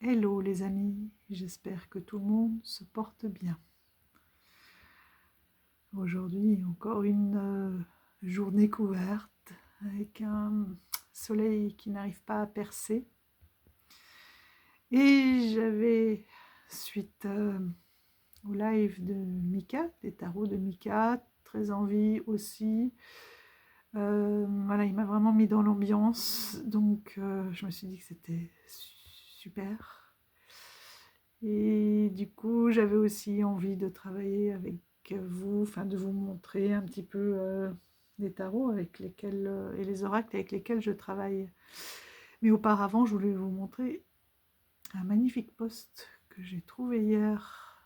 Hello les amis, j'espère que tout le monde se porte bien. Aujourd'hui, encore une journée couverte avec un soleil qui n'arrive pas à percer. Et j'avais, suite au live de Mika, des tarots de Mika, très envie aussi. Voilà, il m'a vraiment mis dans l'ambiance, donc je me suis dit que c'était super. Et du coup, j'avais aussi envie de travailler avec vous, enfin de vous montrer un petit peu les tarots avec lesquels, et les oracles avec lesquels je travaille. Mais auparavant, je voulais vous montrer un magnifique post que j'ai trouvé hier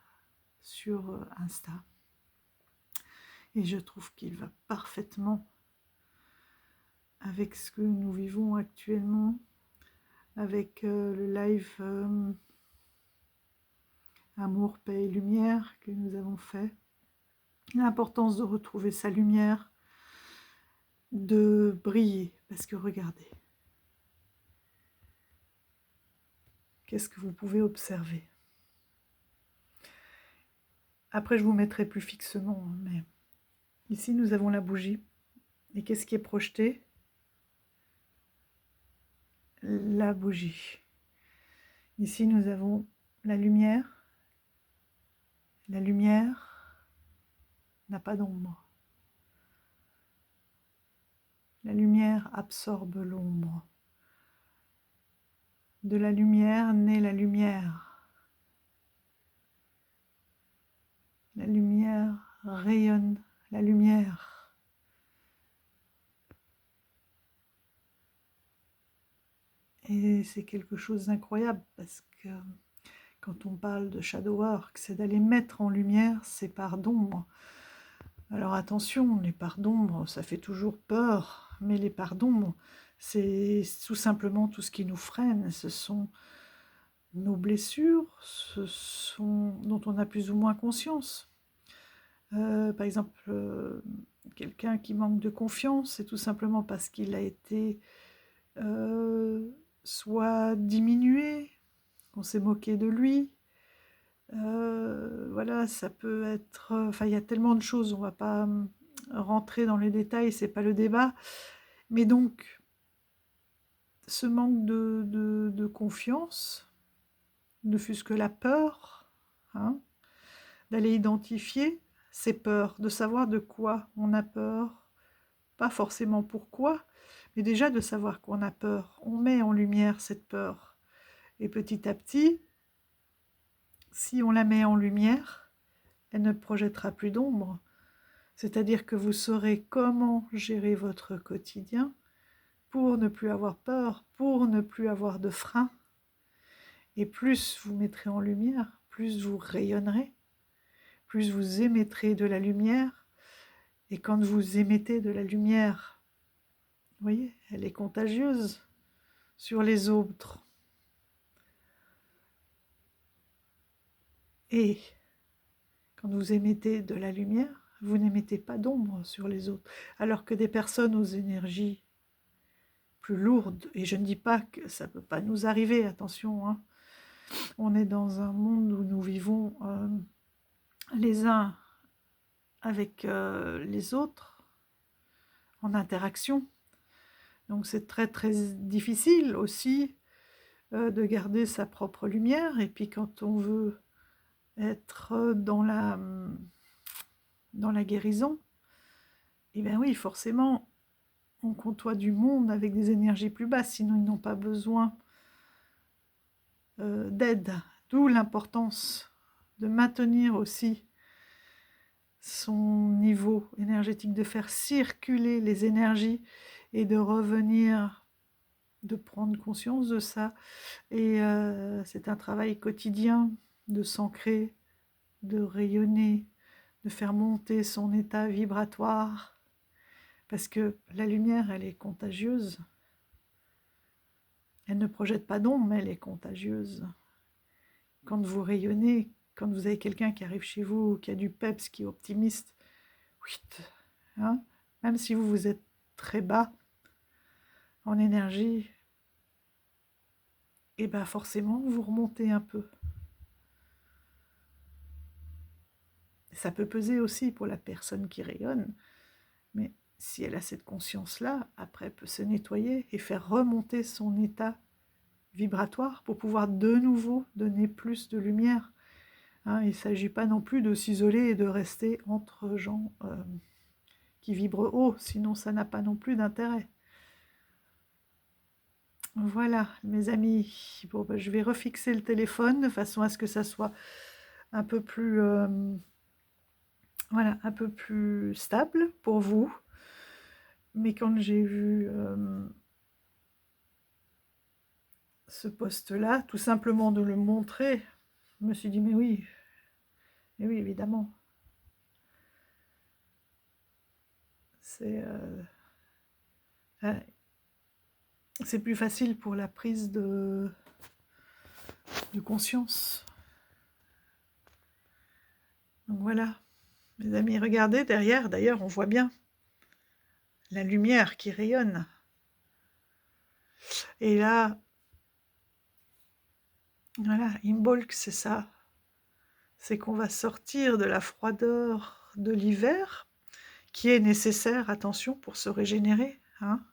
sur Insta. Et je trouve qu'il va parfaitement avec ce que nous vivons actuellement, avec le live Amour, paix et lumière que nous avons fait. L'importance de retrouver sa lumière, de briller, parce que regardez, qu'est-ce que vous pouvez observer. Après, je vous mettrai plus fixement, mais ici, nous avons la bougie. Et qu'est-ce qui est projeté? La bougie. Ici, nous avons la lumière. La lumière n'a pas d'ombre. La lumière absorbe l'ombre. De la lumière naît la lumière. La lumière rayonne la lumière. Et c'est quelque chose d'incroyable parce que quand on parle de shadow work, c'est d'aller mettre en lumière ces parts d'ombre. Alors attention, les parts d'ombre, ça fait toujours peur, mais les parts d'ombre, c'est tout simplement tout ce qui nous freine. Ce sont nos blessures, dont on a plus ou moins conscience. Par exemple, quelqu'un qui manque de confiance, c'est tout simplement parce qu'il a été soit diminué, qu'on s'est moqué de lui. Voilà, ça peut être... Enfin, il y a tellement de choses, on ne va pas rentrer dans les détails, c'est pas le débat. Mais donc, ce manque de confiance, ne fût-ce que la peur, hein, d'aller identifier ces peurs, de savoir de quoi on a peur, pas forcément pourquoi, mais déjà de savoir qu'on a peur. On met en lumière cette peur. Et petit à petit, si on la met en lumière, elle ne projettera plus d'ombre. C'est-à-dire que vous saurez comment gérer votre quotidien pour ne plus avoir peur, pour ne plus avoir de frein. Et plus vous mettrez en lumière, plus vous rayonnerez, plus vous émettrez de la lumière. Et quand vous émettez de la lumière, vous voyez, elle est contagieuse sur les autres. Et quand vous émettez de la lumière, vous n'émettez pas d'ombre sur les autres. Alors que des personnes aux énergies plus lourdes, et je ne dis pas que ça ne peut pas nous arriver, attention, hein, on est dans un monde où nous vivons les uns avec les autres, en interaction. Donc c'est très très difficile aussi de garder sa propre lumière. Et puis quand on veut être dans la guérison, et bien oui, forcément, on côtoie du monde avec des énergies plus basses, sinon ils n'ont pas besoin d'aide. D'où l'importance de maintenir aussi son niveau énergétique, de faire circuler les énergies et de revenir, de prendre conscience de ça. Et c'est un travail quotidien de s'ancrer, de rayonner, de faire monter son état vibratoire, parce que la lumière, elle est contagieuse. Elle ne projette pas d'ombre, mais elle est contagieuse. Quand vous rayonnez, quand vous avez quelqu'un qui arrive chez vous, qui a du peps, qui est optimiste, hein, même si vous êtes très bas en énergie, et bien forcément, vous remontez un peu. Ça peut peser aussi pour la personne qui rayonne, mais si elle a cette conscience-là, après, elle peut se nettoyer et faire remonter son état vibratoire pour pouvoir de nouveau donner plus de lumière. Hein, il ne s'agit pas non plus de s'isoler et de rester entre gens qui vibrent haut, sinon ça n'a pas non plus d'intérêt. Voilà, mes amis. Bon, ben, je vais refixer le téléphone de façon à ce que ça soit un peu plus, voilà, un peu plus stable pour vous. Mais quand j'ai vu ce poste-là, tout simplement de le montrer, je me suis dit, mais oui, évidemment. C'est plus facile pour la prise de conscience. Donc voilà, mes amis, regardez derrière, d'ailleurs, on voit bien la lumière qui rayonne. Et là, voilà, Imbolc, c'est ça. C'est qu'on va sortir de la froideur de l'hiver, qui est nécessaire, attention, pour se régénérer, hein,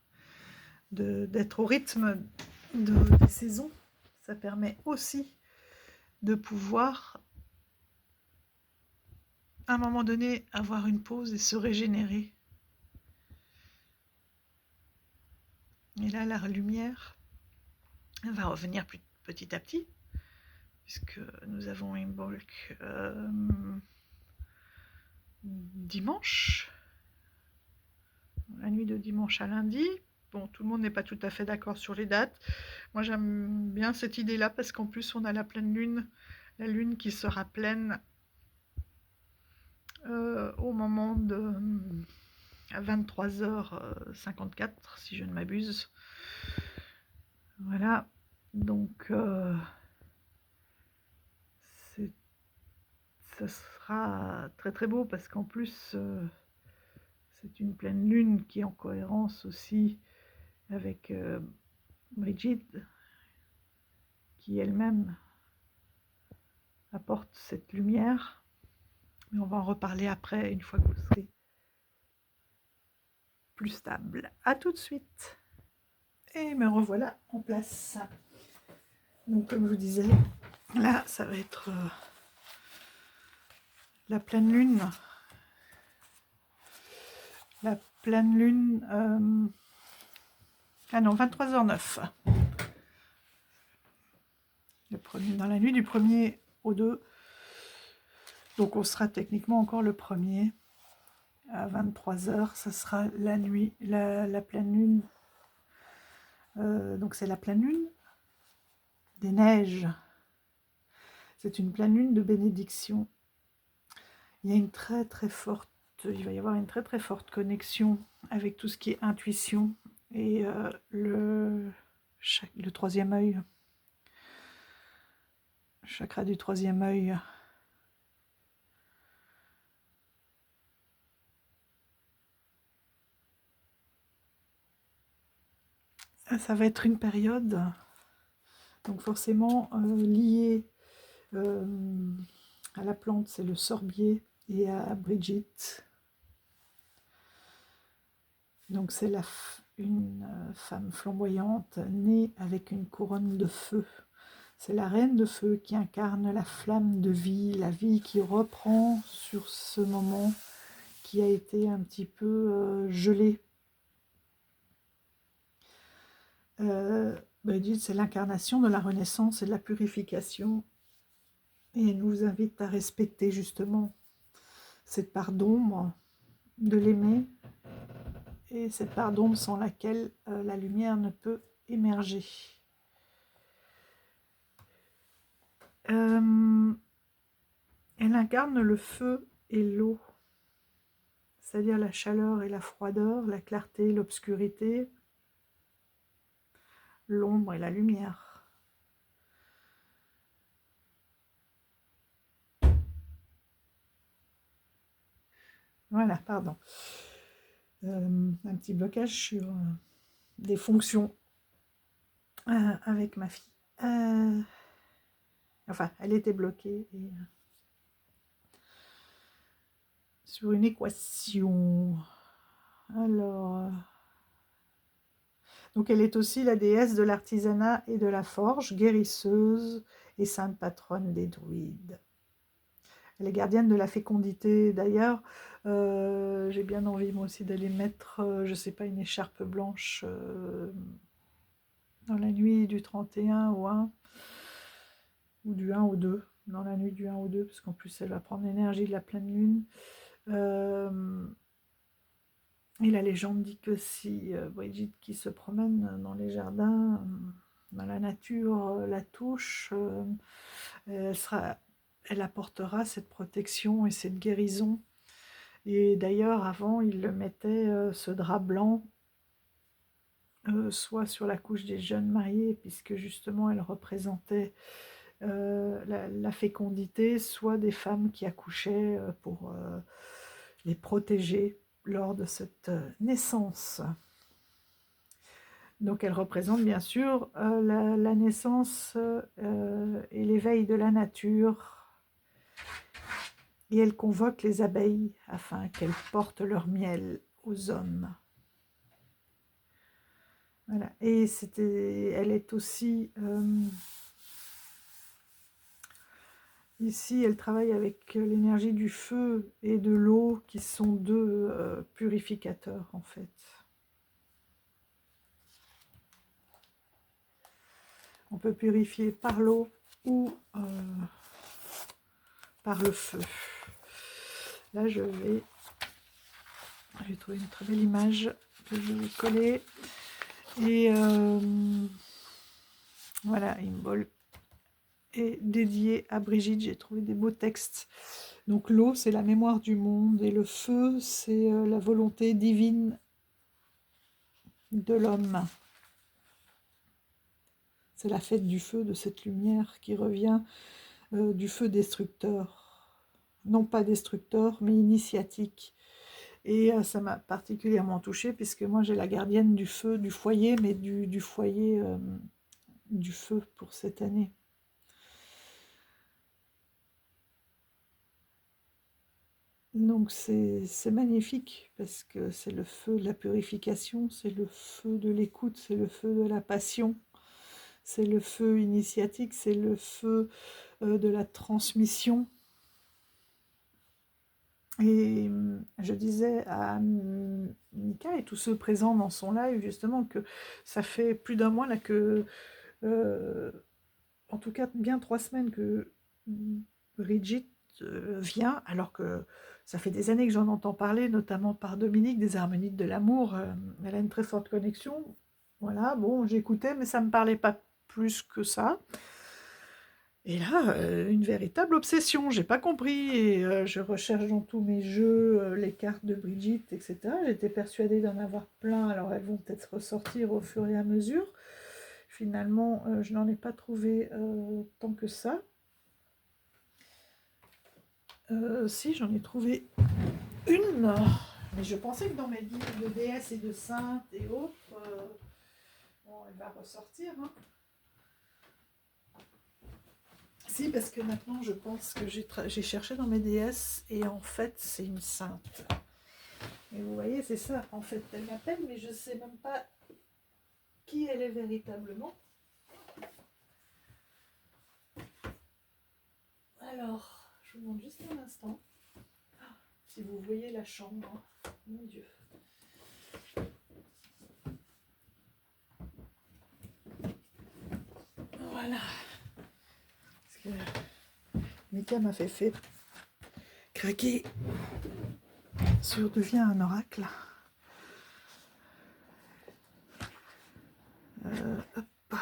d'être au rythme des saisons. Ça permet aussi de pouvoir, à un moment donné, avoir une pause et se régénérer. Et là, la lumière va revenir petit à petit, puisque nous avons Imbolc dimanche, la nuit de dimanche à lundi. Bon, tout le monde n'est pas tout à fait d'accord sur les dates. Moi, j'aime bien cette idée-là, parce qu'en plus, on a la pleine lune, la lune qui sera pleine au moment de à 23h54, si je ne m'abuse. Voilà, donc ça sera très très beau, parce qu'en plus c'est une pleine lune qui est en cohérence aussi avec Brigitte, qui elle-même apporte cette lumière. Mais on va en reparler après, une fois que vous serez plus stable. À tout de suite. Et me revoilà en place. Donc comme je vous disais, là ça va être la pleine lune. La pleine lune... ah non, 23h09. Dans la nuit du 1er au 2. Donc on sera techniquement encore le 1er. À 23h, ça sera la nuit, la pleine lune. Donc c'est la pleine lune des neiges. C'est une pleine lune de bénédiction. Il y a une très très forte, il va y avoir une très très forte connexion avec tout ce qui est intuition et le troisième œil, chakra du troisième œil. Ça va être une période, donc forcément liée à la plante, c'est le sorbier, et à Brigitte. Donc c'est une femme flamboyante née avec une couronne de feu. C'est la reine de feu qui incarne la flamme de vie, la vie qui reprend sur ce moment qui a été un petit peu gelé. Brigitte, c'est l'incarnation de la renaissance et de la purification. Et elle nous invite à respecter justement cette part d'ombre, de l'aimer, et cette part d'ombre sans laquelle la lumière ne peut émerger. Elle incarne le feu et l'eau, c'est-à-dire la chaleur et la froideur, la clarté et l'obscurité, l'ombre et la lumière. Voilà, pardon. Un petit blocage sur des fonctions avec ma fille. Enfin, elle était bloquée sur une équation. Alors, donc elle est aussi la déesse de l'artisanat et de la forge, guérisseuse et sainte patronne des druides. Elle est gardienne de la fécondité. D'ailleurs, j'ai bien envie moi aussi d'aller mettre, je sais pas, une écharpe blanche dans la nuit du 31 au 1, ou du 1 au 2, dans la nuit du 1 au 2, parce qu'en plus elle va prendre l'énergie de la pleine lune. Et la légende dit que si Brigitte qui se promène dans les jardins, dans la nature, la touche, elle apportera cette protection et cette guérison. Et d'ailleurs, avant, il le mettait, ce drap blanc, soit sur la couche des jeunes mariés, puisque justement elle représentait la fécondité, soit des femmes qui accouchaient pour les protéger lors de cette naissance. Donc elle représente bien sûr la naissance et l'éveil de la nature. Et elle convoque les abeilles afin qu'elles portent leur miel aux hommes. Voilà. Et elle est aussi... ici, elle travaille avec l'énergie du feu et de l'eau, qui sont deux purificateurs, en fait. On peut purifier par l'eau ou par le feu. Là, j'ai trouvé une très belle image que je vais coller. Et voilà, une bol est dédiée à Brigitte. J'ai trouvé des beaux textes. Donc l'eau, c'est la mémoire du monde, et le feu, c'est la volonté divine de l'homme. C'est la fête du feu, de cette lumière qui revient du feu destructeur. Non pas destructeur, mais initiatique. Et ça m'a particulièrement touchée, puisque moi j'ai la gardienne du feu, du foyer, mais du foyer du feu pour cette année. Donc c'est magnifique, parce que c'est le feu de la purification, c'est le feu de l'écoute, c'est le feu de la passion, c'est le feu initiatique, c'est le feu de la transmission. Et je disais à Mika et tous ceux présents dans son live, justement, que ça fait plus d'un mois là que, en tout cas bien 3 semaines que Brigitte vient, alors que ça fait des années que j'en entends parler, notamment par Dominique des Harmoniques de l'amour. Elle a une très forte connexion. Voilà, bon, j'écoutais, mais ça ne me parlait pas plus que ça. Et là, une véritable obsession, j'ai pas compris. Et je recherche dans tous mes jeux les cartes de Brigitte, etc. J'étais persuadée d'en avoir plein, alors elles vont peut-être ressortir au fur et à mesure. Finalement, je n'en ai pas trouvé tant que ça. Si, j'en ai trouvé une, mais je pensais que dans mes livres de déesses et de saintes et autres, bon, elle va ressortir. Hein. Si, parce que maintenant je pense que j'ai cherché dans mes déesses et en fait c'est une sainte. Et vous voyez, c'est ça, en fait, elle m'appelle, mais je ne sais même pas qui elle est véritablement. Alors, je vous montre juste un instant. Si vous voyez la chambre, mon Dieu. Voilà. Parce que Mika m'a fait craquer sur devient un oracle. Hop.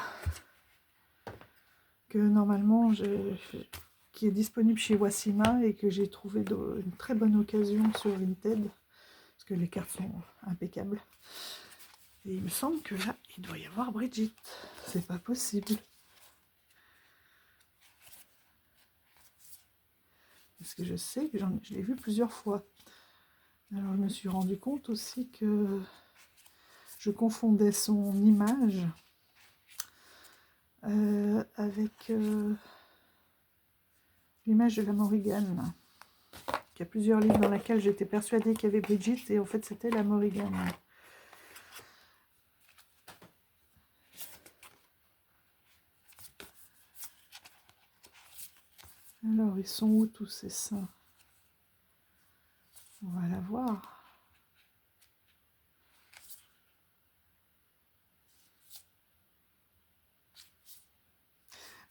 Que normalement, qui est disponible chez Wassima et que j'ai trouvé une très bonne occasion sur Vinted, parce que les cartes sont impeccables. Et il me semble que là, il doit y avoir Brigitte. C'est pas possible. Parce que je sais que je l'ai vu plusieurs fois. Alors je me suis rendu compte aussi que je confondais son image avec l'image de la Morrigan. Il y a plusieurs livres dans lesquels j'étais persuadée qu'il y avait Brigitte, et en fait c'était la Morrigan. Alors, ils sont où tous ces seins? On va la voir.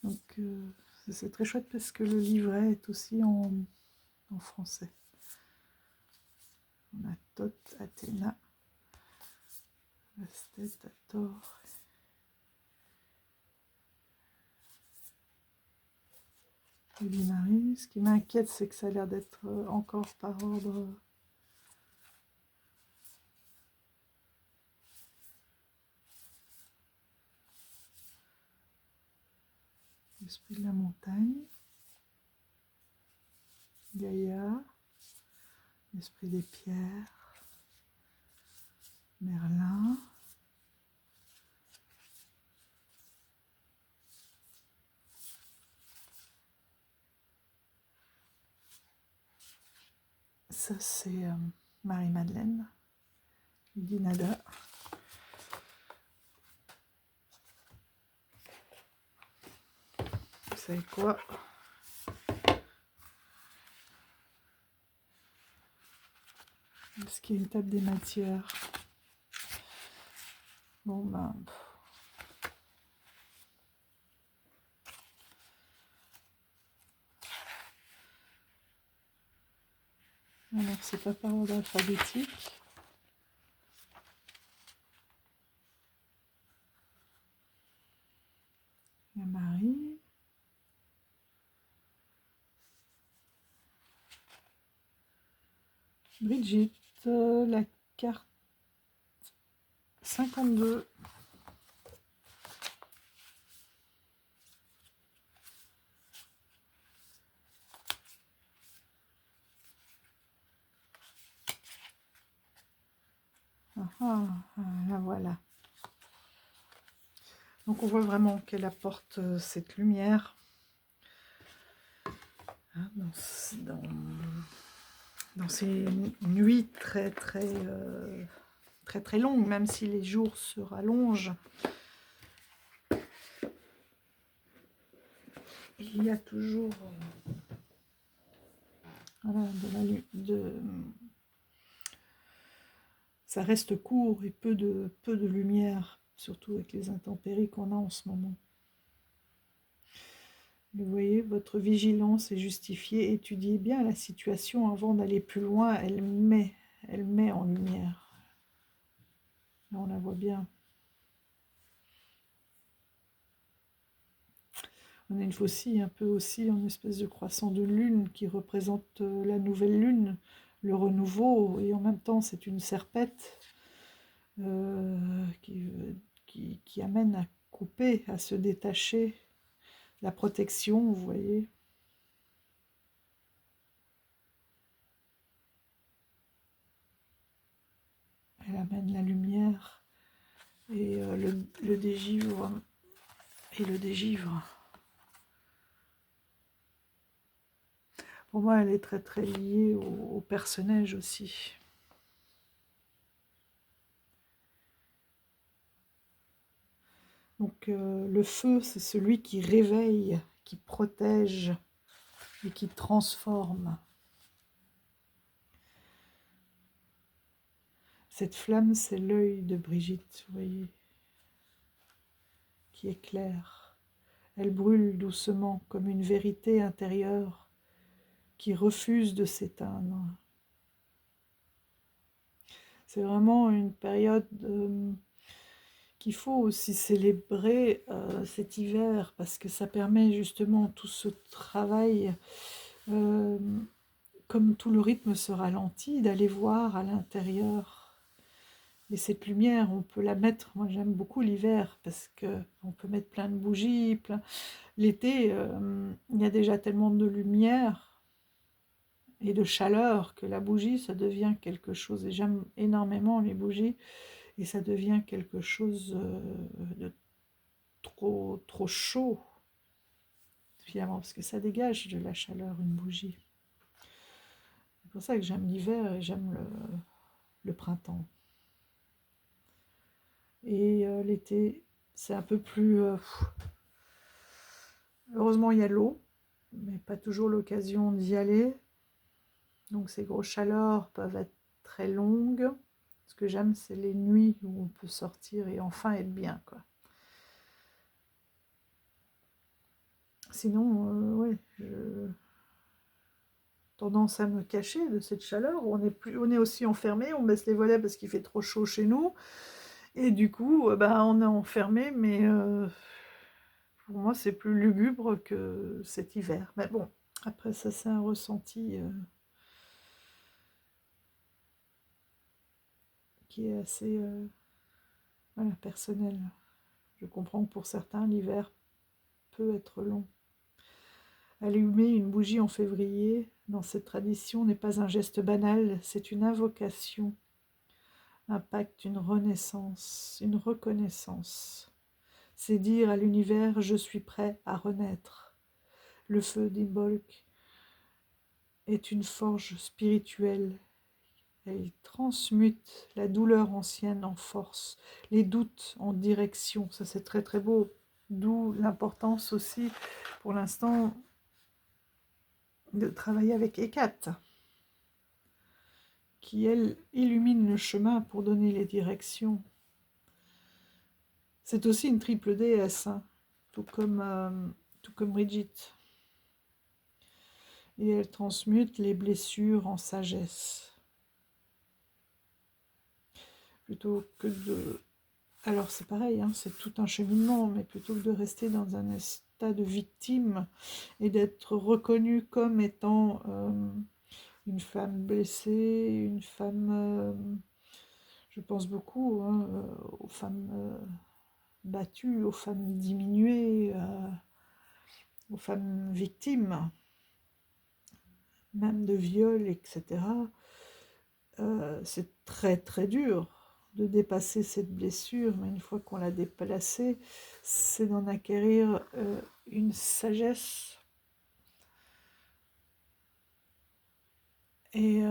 Donc, c'est très chouette parce que le livret est aussi en français. On a Thoth, Athéna, Bastet, Hathor. Et Marie. Ce qui m'inquiète, c'est que ça a l'air d'être encore par ordre. L'esprit de la montagne, Gaïa, l'esprit des pierres, Merlin, ça c'est Marie-Madeleine, Dinada. Vous savez quoi? Est-ce qu'il y a une table des matières? Bon ben... Alors c'est pas par ordre alphabétique. Il y a Marie. Brigitte, la carte 52. La voilà. Donc on voit vraiment qu'elle apporte cette lumière hein, dans ces nuits très longues, même si les jours se rallongent. Il y a toujours voilà, ça reste court et peu de lumière, surtout avec les intempéries qu'on a en ce moment. Vous voyez, votre vigilance est justifiée. Étudiez bien la situation avant d'aller plus loin. Elle met en lumière. Là, on la voit bien. On a une faucille un peu aussi en espèce de croissant de lune qui représente la nouvelle lune, le renouveau, et en même temps c'est une serpette qui amène à couper, à se détacher. La protection, vous voyez. Elle amène la lumière et le dégivre. Et le dégivre. Pour moi, elle est très liée au personnage aussi. Donc le feu, c'est celui qui réveille, qui protège et qui transforme. Cette flamme, c'est l'œil de Brigitte, vous voyez, qui éclaire. Elle brûle doucement comme une vérité intérieure qui refuse de s'éteindre. C'est vraiment une période qu'il faut aussi célébrer cet hiver, parce que ça permet justement tout ce travail, comme tout le rythme se ralentit, d'aller voir à l'intérieur. Et cette lumière, on peut la mettre, moi j'aime beaucoup l'hiver, parce qu'on peut mettre plein de bougies, l'été, il y a déjà tellement de lumière et de chaleur que la bougie, ça devient quelque chose, et j'aime énormément les bougies, et ça devient quelque chose de trop chaud, finalement, parce que ça dégage de la chaleur, une bougie. C'est pour ça que j'aime l'hiver et j'aime le printemps. Et l'été, c'est un peu plus... heureusement, il y a l'eau, mais pas toujours l'occasion d'y aller. Donc ces grosses chaleurs peuvent être très longues. Ce que j'aime, c'est les nuits où on peut sortir et enfin être bien, quoi. Sinon, ouais, j'ai tendance à me cacher de cette chaleur. On est aussi enfermé, on baisse les volets parce qu'il fait trop chaud chez nous. Et du coup, bah, on est enfermé, mais pour moi, c'est plus lugubre que cet hiver. Mais bon, après ça, c'est un ressenti qui est assez voilà, personnel. Je comprends que pour certains, l'hiver peut être long. Allumer une bougie en février, dans cette tradition, n'est pas un geste banal, c'est une invocation, un pacte, une renaissance, une reconnaissance. C'est dire à l'univers « je suis prêt à renaître ». Le feu d'Imbolc est une forge spirituelle. Elle transmute la douleur ancienne en force, les doutes en direction. Ça, c'est très très beau. D'où l'importance aussi, pour l'instant, de travailler avec Hécate, qui, elle, illumine le chemin pour donner les directions. C'est aussi une triple déesse, hein, tout comme Brigitte. Et elle transmute les blessures en sagesse. Plutôt que de... Alors c'est pareil, hein, c'est tout un cheminement, mais plutôt que de rester dans un état de victime et d'être reconnue comme étant une femme blessée, une femme... je pense beaucoup hein, aux femmes battues, aux femmes diminuées, aux femmes victimes, même de viol, etc. C'est très très dur de dépasser cette blessure, mais une fois qu'on l'a déplacée, c'est d'en acquérir une sagesse et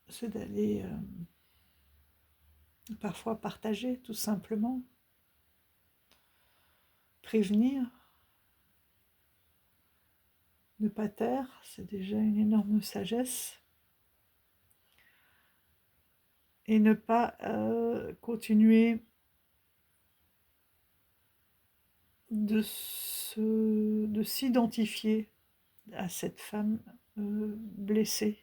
c'est d'aller parfois partager tout simplement, prévenir, ne pas taire, c'est déjà une énorme sagesse. Et ne pas continuer de s'identifier à cette femme blessée.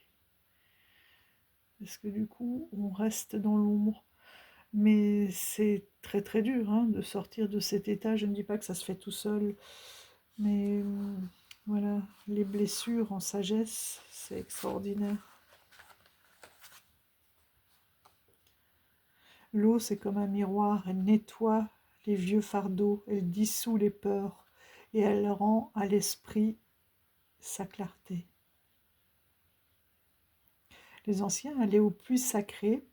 Parce que du coup, on reste dans l'ombre. Mais c'est très très dur hein, de sortir de cet état. Je ne dis pas que ça se fait tout seul. Mais voilà, les blessures en sagesse, c'est extraordinaire. L'eau, c'est comme un miroir, elle nettoie les vieux fardeaux, elle dissout les peurs et elle rend à l'esprit sa clarté. Les anciens allaient au puits sacré.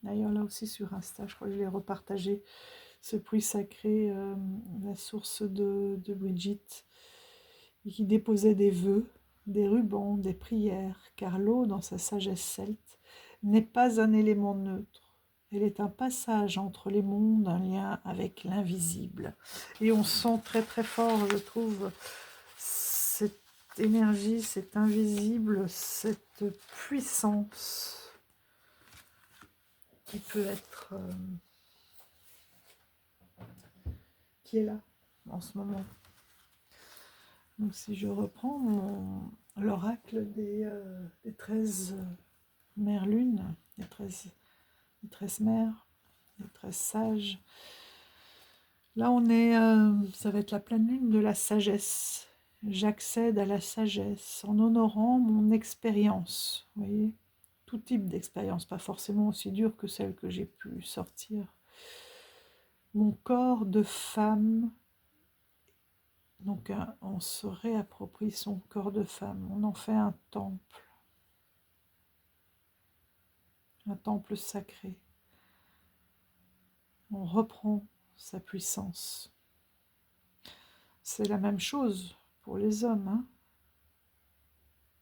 D'ailleurs, là aussi sur Insta, je crois que je l'ai repartagé, ce puits sacré, la source de Brigitte, et qui déposait des vœux, des rubans, des prières, car l'eau, dans sa sagesse celte, n'est pas un élément neutre. Elle est un passage entre les mondes, un lien avec l'invisible. Et on sent très très fort, je trouve, cette énergie, cet invisible, cette puissance qui peut être... qui est là, en ce moment. Donc si je reprends l'oracle des 13 mères lunes, les 13 mères, les 13 sages, là on est, ça va être la pleine lune de la sagesse. J'accède à la sagesse en honorant mon expérience, vous voyez, tout type d'expérience, pas forcément aussi dure que celle que j'ai pu sortir. Mon corps de femme. Donc on se réapproprie son corps de femme, on en fait un temple sacré. on reprend sa puissance. C'est la même chose pour les hommes. Hein.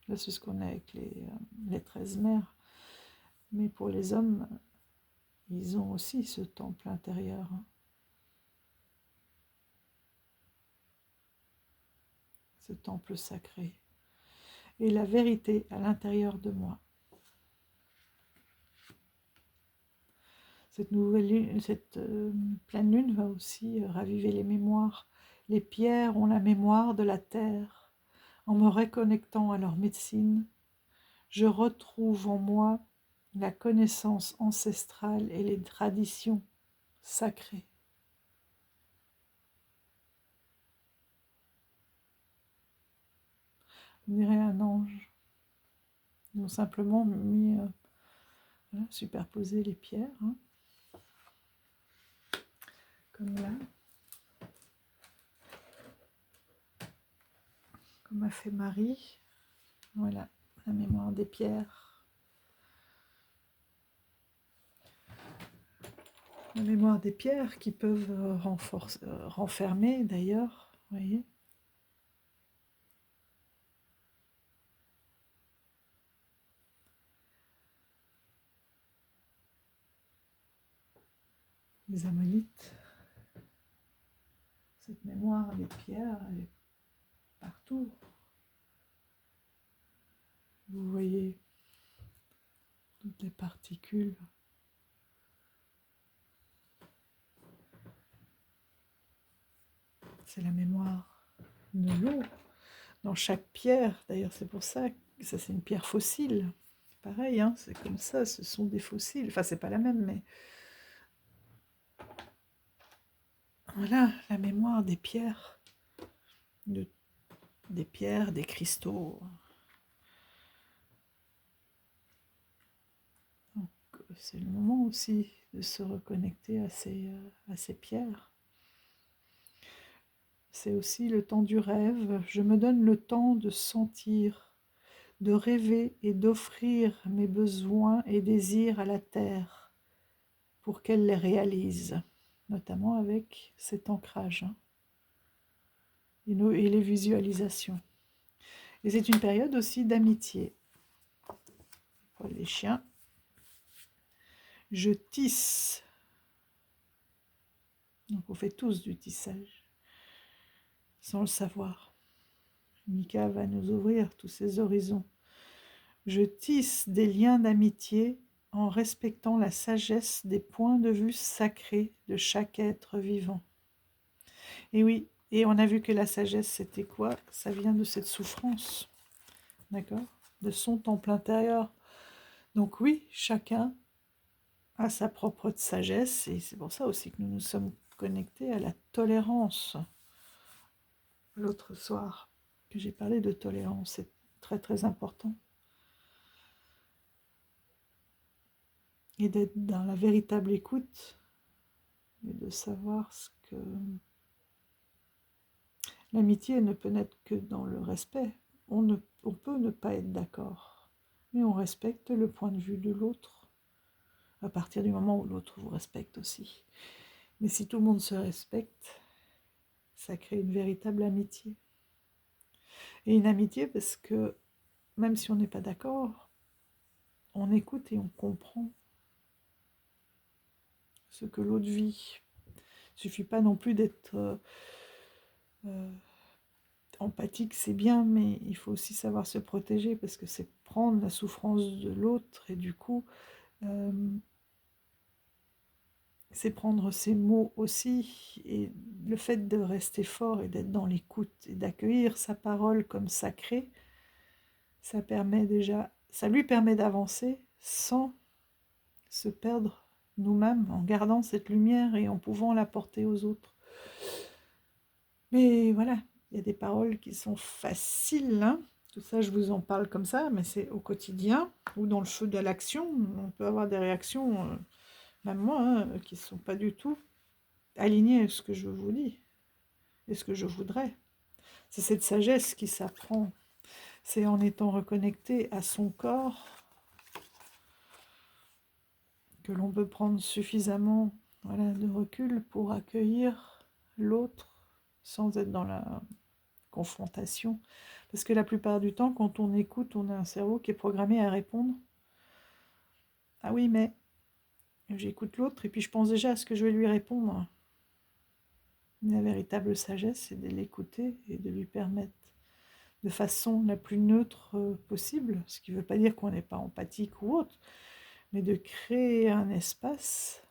Là, c'est ce qu'on a avec les 13 mères. Mais pour les hommes, ils ont aussi ce temple intérieur. Hein. Ce temple sacré. Et la vérité à l'intérieur de moi. Cette nouvelle lune, cette pleine lune va aussi raviver les mémoires. Les pierres ont la mémoire de la terre. En me reconnectant à leur médecine, je retrouve en moi la connaissance ancestrale et les traditions sacrées. On dirait un ange. Ils ont simplement mis, voilà, superposé les pierres, hein, comme là, comme a fait Marie. Voilà, la mémoire des pierres. La mémoire des pierres qui peuvent renfermer d'ailleurs, vous voyez. Les ammonites. Cette mémoire des pierres, elle est partout. Vous voyez toutes les particules. C'est la mémoire de l'eau. Dans chaque pierre, d'ailleurs c'est pour ça que ça c'est une pierre fossile. Pareil, hein, c'est comme ça, ce sont des fossiles. Enfin, c'est pas la même, mais voilà, la mémoire des pierres, des pierres, des cristaux. Donc, c'est le moment aussi de se reconnecter à ces pierres. C'est aussi le temps du rêve. Je me donne le temps de sentir, de rêver et d'offrir mes besoins et désirs à la terre pour qu'elle les réalise, notamment avec cet ancrage, hein, et les visualisations. Et c'est une période aussi d'amitié. Pour les chiens, je tisse. Donc on fait tous du tissage, sans le savoir. Mika va nous ouvrir tous ces horizons. Je tisse des liens d'amitié en respectant la sagesse des points de vue sacrés de chaque être vivant. Et oui, et on a vu que la sagesse, c'était quoi? Ça vient de cette souffrance, d'accord? De son temple intérieur. Donc oui, chacun a sa propre sagesse, et c'est pour ça aussi que nous nous sommes connectés à la tolérance. L'autre soir, que j'ai parlé de tolérance, c'est très très important. Et d'être dans la véritable écoute, et de savoir ce que... L'amitié ne peut naître que dans le respect. On peut ne pas être d'accord, mais on respecte le point de vue de l'autre, à partir du moment où l'autre vous respecte aussi. Mais si tout le monde se respecte, ça crée une véritable amitié. Et une amitié parce que, même si on n'est pas d'accord, on écoute et on comprend ce que l'autre vit. Il ne suffit pas non plus d'être empathique, c'est bien, mais il faut aussi savoir se protéger parce que c'est prendre la souffrance de l'autre et du coup, c'est prendre ses mots aussi. Et le fait de rester fort et d'être dans l'écoute et d'accueillir sa parole comme sacrée, ça lui permet d'avancer sans se perdre nous-mêmes, en gardant cette lumière et en pouvant l'apporter aux autres. Mais voilà, il y a des paroles qui sont faciles, hein. Tout ça, je vous en parle comme ça, mais c'est au quotidien ou dans le feu de l'action. On peut avoir des réactions, même moi, hein, qui ne sont pas du tout alignées avec ce que je vous dis et ce que je voudrais. C'est cette sagesse qui s'apprend. C'est en étant reconnecté à son corps que l'on peut prendre suffisamment voilà, de recul pour accueillir l'autre sans être dans la confrontation. Parce que la plupart du temps, quand on écoute, on a un cerveau qui est programmé à répondre. Ah oui, mais j'écoute l'autre et puis je pense déjà à ce que je vais lui répondre. La véritable sagesse, c'est de l'écouter et de lui permettre de façon la plus neutre possible, ce qui ne veut pas dire qu'on n'est pas empathique ou autre, mais de créer un espace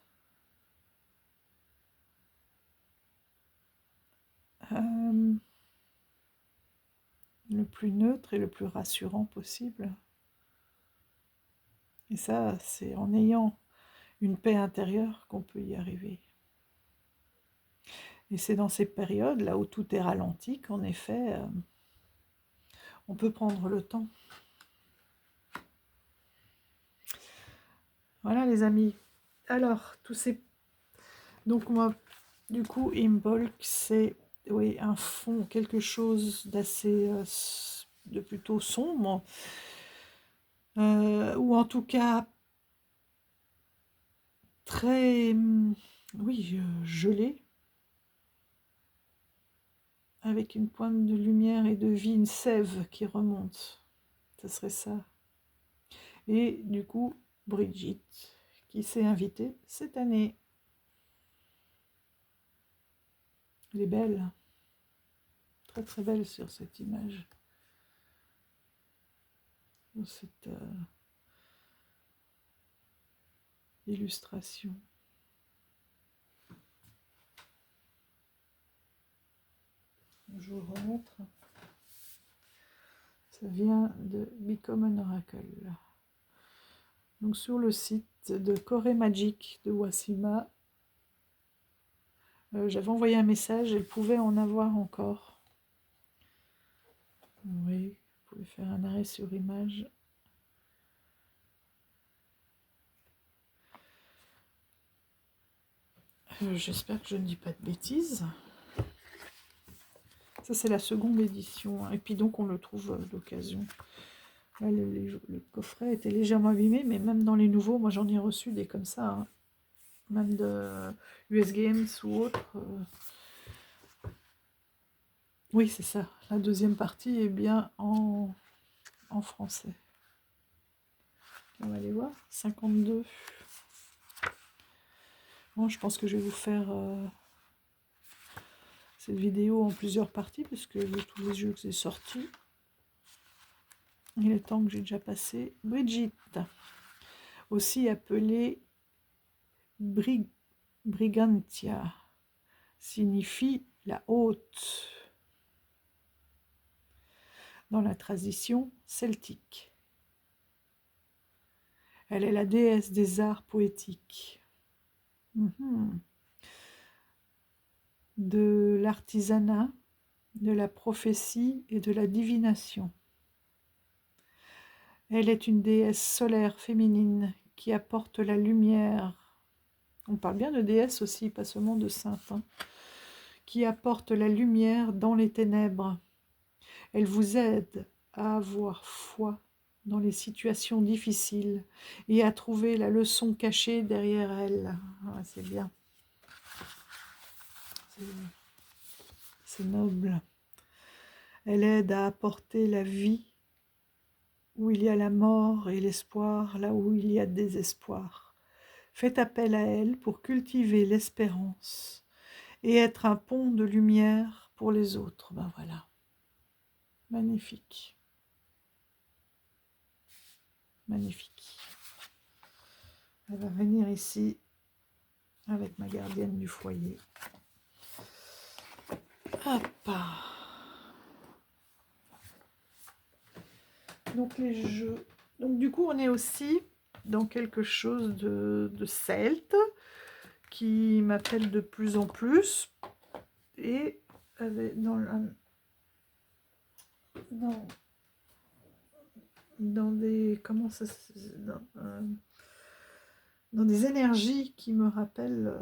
le plus neutre et le plus rassurant possible. Et ça, c'est en ayant une paix intérieure qu'on peut y arriver. Et c'est dans ces périodes, là où tout est ralenti, qu'en effet, on peut prendre le temps. Voilà les amis. Alors, tous ces... Donc moi, du coup, Imbolc, c'est oui, un fond, quelque chose d'assez... de plutôt sombre, ou en tout cas très, oui, gelé, avec une pointe de lumière et de vie, une sève qui remonte. Ce serait ça. Et du coup, Brigitte, qui s'est invitée cette année. Elle est belle, très très belle sur cette image, sur cette illustration. Je vous remontre. Ça vient de Become an Oracle. Donc sur le site de Corée Magic de Wasima, j'avais envoyé un message, elle pouvait en avoir encore. Oui, vous pouvez faire un arrêt sur image. J'espère que je ne dis pas de bêtises. Ça, c'est la seconde édition. Et puis donc, on le trouve d'occasion. Là, le coffret était légèrement abîmé, mais même dans les nouveaux, moi, j'en ai reçu des comme ça. Hein. Même de US Games ou autres. Oui, c'est ça. La deuxième partie est bien en français. On va aller voir. 52. Bon, je pense que je vais vous faire cette vidéo en plusieurs parties, parce que de tous les jeux que j'ai sortis, il est temps que j'ai déjà passé. Brigitte, aussi appelée Brigantia, signifie la haute dans la tradition celtique. Elle est la déesse des arts poétiques, de l'artisanat, de la prophétie et de la divination. Elle est une déesse solaire féminine qui apporte la lumière. On parle bien de déesse aussi, pas seulement de sainte, hein, qui apporte la lumière dans les ténèbres. Elle vous aide à avoir foi dans les situations difficiles et à trouver la leçon cachée derrière elle. Ah, c'est bien. C'est noble. Elle aide à apporter la vie où il y a la mort et l'espoir, là où il y a désespoir. Faites appel à elle pour cultiver l'espérance et être un pont de lumière pour les autres. Ben voilà. Magnifique. Magnifique. Elle va venir ici avec ma gardienne du foyer. Hop. Donc les jeux. Donc du coup, on est aussi dans quelque chose de celte qui m'appelle de plus en plus. Et dans des comment ça dans des énergies qui me rappellent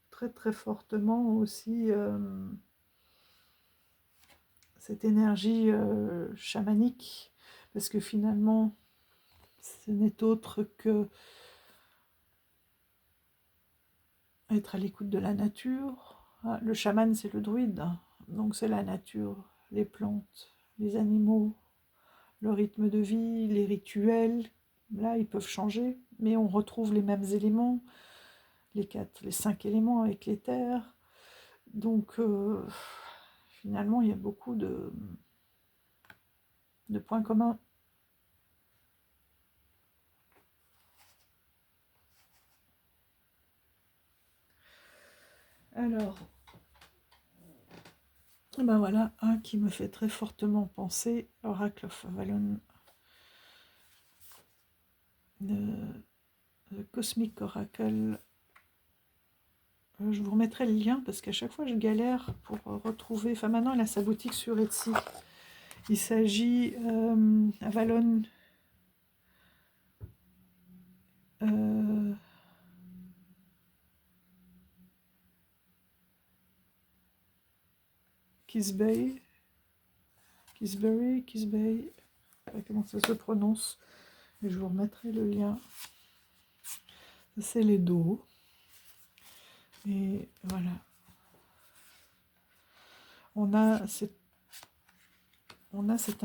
très très fortement aussi cette énergie chamanique, parce que finalement ce n'est autre que être à l'écoute de la nature. Ah, le chaman, c'est le druide, donc c'est la nature, les plantes, les animaux, le rythme de vie, les rituels. Là, ils peuvent changer, mais on retrouve les mêmes éléments, les 5 éléments avec les terres. Donc, finalement, il y a beaucoup de points communs. Alors, ben voilà, un qui me fait très fortement penser, Oracle of Avalon, de Cosmic Oracle. Je vous remettrai le lien parce qu'à chaque fois je galère pour retrouver. Enfin, maintenant, elle a sa boutique sur Etsy. Il s'agit Avalon. Kisbey. Kisbury, Kisbey. Je sais pas comment ça se prononce. Mais je vous remettrai le lien. Ça, c'est les dos. Et voilà. On a cette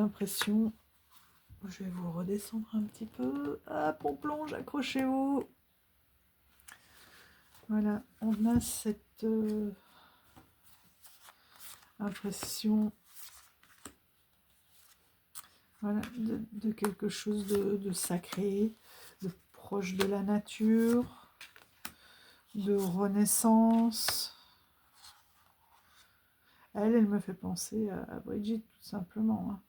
impression. Je vais vous redescendre un petit peu. Ah, on plonge, accrochez-vous. Voilà, on a cette impression, voilà, de quelque chose de sacré, de proche de la nature, de renaissance. Elle me fait penser à Brigitte, tout simplement. Hein.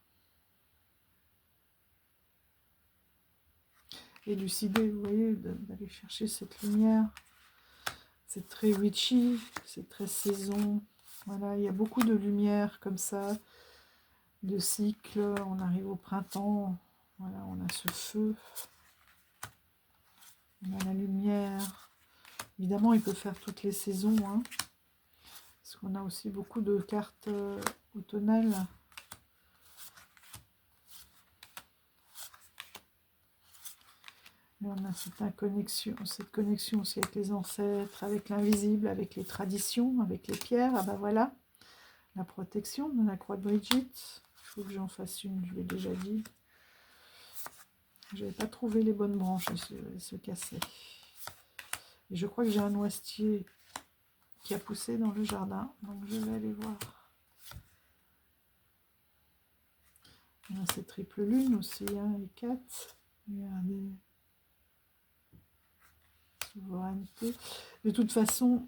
Élucider, vous voyez, d'aller chercher cette lumière. C'est très witchy, c'est très saison. Voilà, il y a beaucoup de lumière comme ça, de cycles. On arrive au printemps, voilà, on a ce feu, on a la lumière. Évidemment, il peut faire toutes les saisons, hein, parce qu'on a aussi beaucoup de cartes automnales. Et on a cette connexion aussi avec les ancêtres, avec l'invisible, avec les traditions, avec les pierres. Ah ben voilà, la protection de la croix de Brigitte. Il faut que j'en fasse une, je l'ai déjà dit. Je n'avais pas trouvé les bonnes branches, elles se cassaient. Et je crois que j'ai un noisetier qui a poussé dans le jardin, donc je vais aller voir. Il y a ces triple lunes aussi, hein, les 4. Regardez. Souveraineté. De toute façon,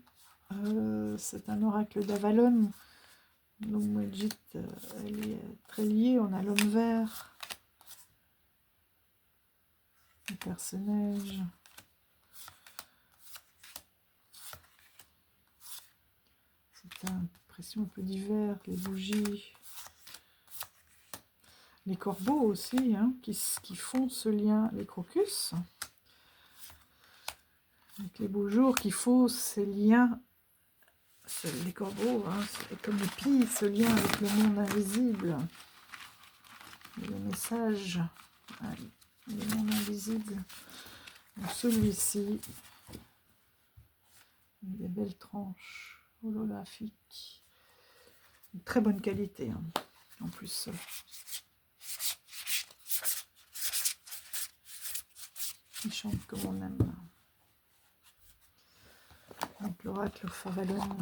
c'est un oracle d'Avalon. Donc Brigitte, elle est très liée. On a l'homme vert, le personnage. C'est une impression un peu d'hiver, les bougies. Les corbeaux aussi, hein, qui font ce lien, les crocus. Avec les beaux jours, qu'il faut ces liens, les corbeaux, hein, comme les pies, ce lien avec le monde invisible. Et le message, le monde invisible. Celui-ci, des belles tranches holographiques. Une très bonne qualité, hein, en plus. Il chante comme on aime. Donc l'oracle of Avalon.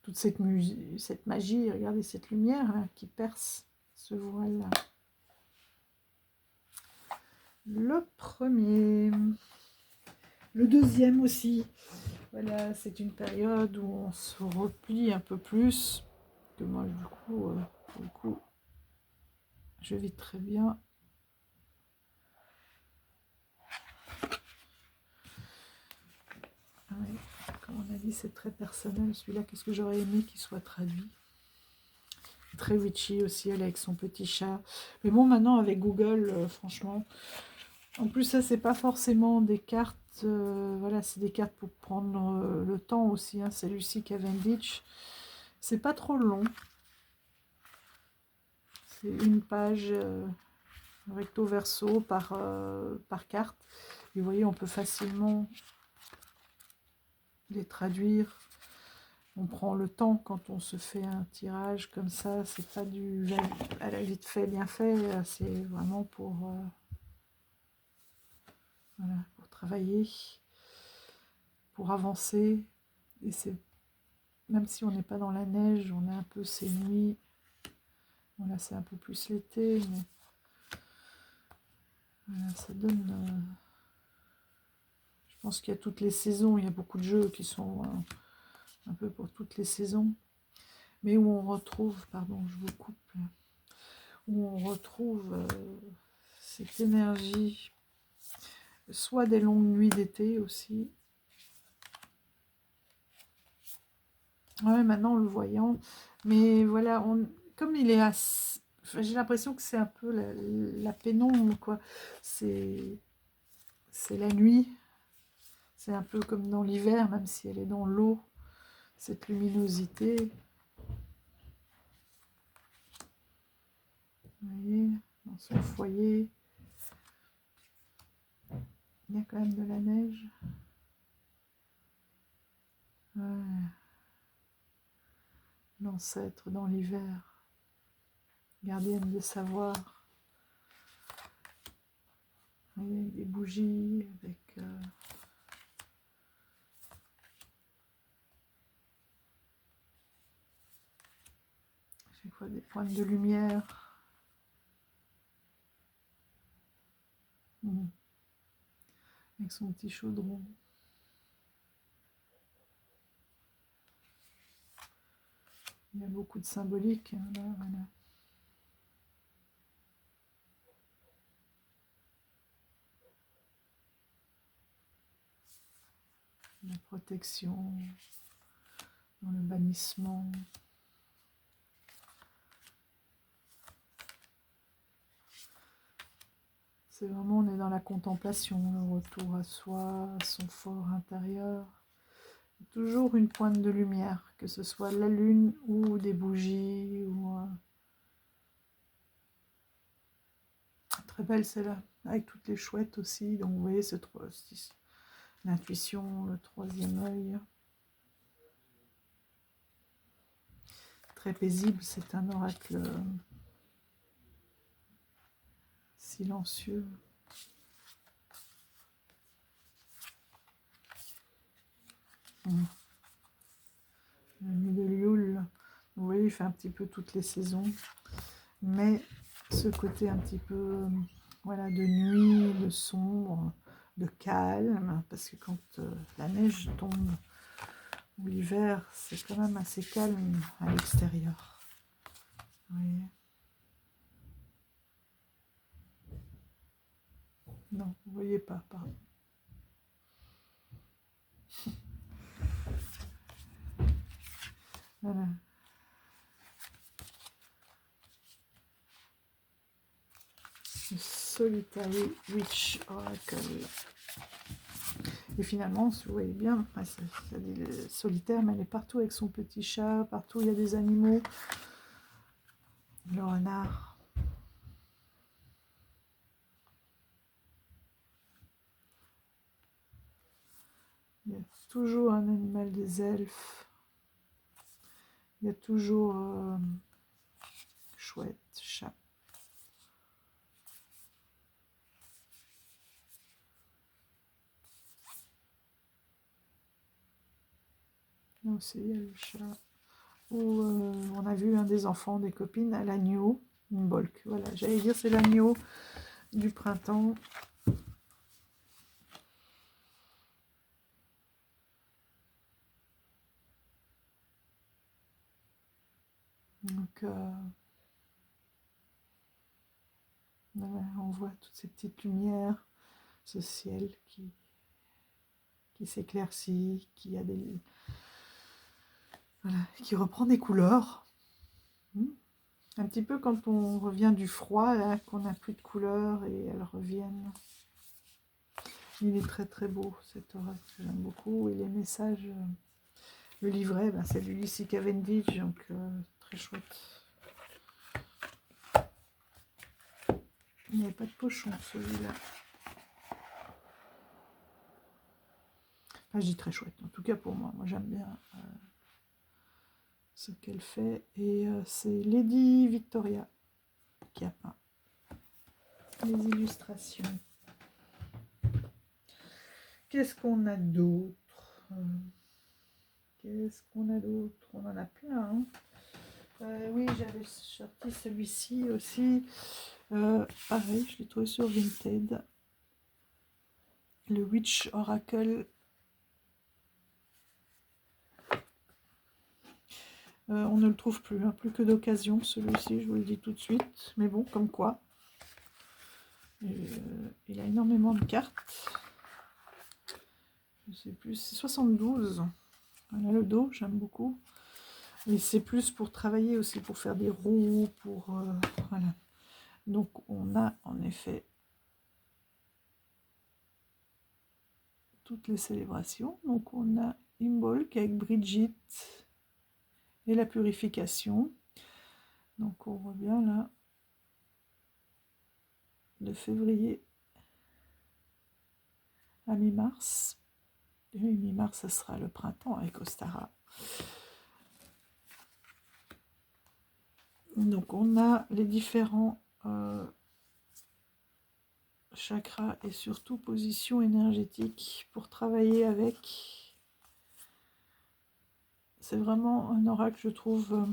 Toute cette magie, regardez cette lumière là, qui perce ce voile. Le premier. Le deuxième aussi. Voilà, c'est une période où on se replie un peu plus. Que moi, du coup, pour le coup, je vis très bien. Oui, comme on a dit, c'est très personnel. Celui-là, qu'est-ce que j'aurais aimé qu'il soit traduit. Très witchy aussi, elle avec son petit chat. Mais bon, maintenant, avec Google, franchement... En plus, ça, c'est pas forcément des cartes... voilà, c'est des cartes pour prendre le temps aussi. Hein, c'est Lucy Cavendish. C'est pas trop long. C'est une page recto verso par carte. Et vous voyez, on peut facilement les traduire. On prend le temps quand on se fait un tirage comme ça, c'est pas du à la vite fait, bien fait, c'est vraiment voilà, pour travailler, pour avancer. Et c'est même si on n'est pas dans la neige, on a un peu ces nuits. Voilà, c'est un peu plus l'été, mais voilà, ça donne. Je pense qu'il y a toutes les saisons, il y a beaucoup de jeux qui sont un peu pour toutes les saisons, mais où on retrouve, pardon, je vous coupe, là, où on retrouve cette énergie, soit des longues nuits d'été aussi. Ouais, maintenant en le voyant, mais voilà, comme il est assez, enfin, j'ai l'impression que c'est un peu la pénombre, quoi. C'est la nuit, c'est un peu comme dans l'hiver, même si elle est dans l'eau, cette luminosité. Vous voyez, dans son foyer, il y a quand même de la neige. Ouais. L'ancêtre dans l'hiver, gardienne des savoirs, avec des bougies, avec chaque fois des pointes de lumière. Avec son petit chaudron. Il y a beaucoup de symbolique. Là, voilà. La protection, dans le bannissement. C'est vraiment, on est dans la contemplation, le retour à soi, à son fort intérieur. Toujours une pointe de lumière, que ce soit la lune ou des bougies. Très belle celle-là, avec toutes les chouettes aussi. Donc vous voyez l'intuition, le troisième œil. Très paisible, c'est un oracle silencieux. La nuit de Lioul, vous voyez, il fait un petit peu toutes les saisons, mais ce côté un petit peu, voilà, de nuit, de sombre, de calme, parce que quand la neige tombe, ou l'hiver, c'est quand même assez calme à l'extérieur. Vous voyez ? Non, vous voyez pas, pardon. Voilà. Le Solitary Witch Oracle. Et finalement, vous voyez bien, ça dit solitaire, mais elle est partout avec son petit chat, partout il y a des animaux. Le renard. Il y a toujours un animal des elfes. Il y a toujours chouette, chat. Là aussi, il y a le chat. Où on a vu un des enfants, des copines, à l'agneau, une bolque. Voilà, j'allais dire c'est l'agneau du printemps. Donc, voilà, on voit toutes ces petites lumières, ce ciel qui s'éclaircit, qui a des, voilà, qui reprend des couleurs. Un petit peu quand on revient du froid, là, qu'on n'a plus de couleurs et elles reviennent. Il est très très beau cet oracle, j'aime beaucoup. Et les messages, le livret, ben, c'est du Lucy Cavendish, donc très chouette. Il n'y avait pas de pochon celui-là. Ah, je dis très chouette, en tout cas pour moi. Moi, j'aime bien ce qu'elle fait. Et c'est Lady Victoria qui a peint les illustrations. Qu'est-ce qu'on a d'autre? Qu'est-ce qu'on a d'autre? On en a plein, hein. Oui, j'avais sorti celui-ci aussi. Pareil, je l'ai trouvé sur Vinted. Le Witch Oracle. On ne le trouve plus, hein, plus que d'occasion, celui-ci, je vous le dis tout de suite. Mais bon, comme quoi. Il a énormément de cartes. Je sais plus, c'est 72. Voilà le dos, j'aime beaucoup. Et c'est plus pour travailler aussi, pour faire des roues, pour... voilà. Donc on a en effet toutes les célébrations. Donc on a Imbolc avec Brigitte et la purification. Donc on voit bien là, de février à mi-mars. Et mi-mars, ça sera le printemps avec Ostara. Donc on a les différents chakras et surtout positions énergétiques pour travailler avec. C'est vraiment un oracle, je trouve.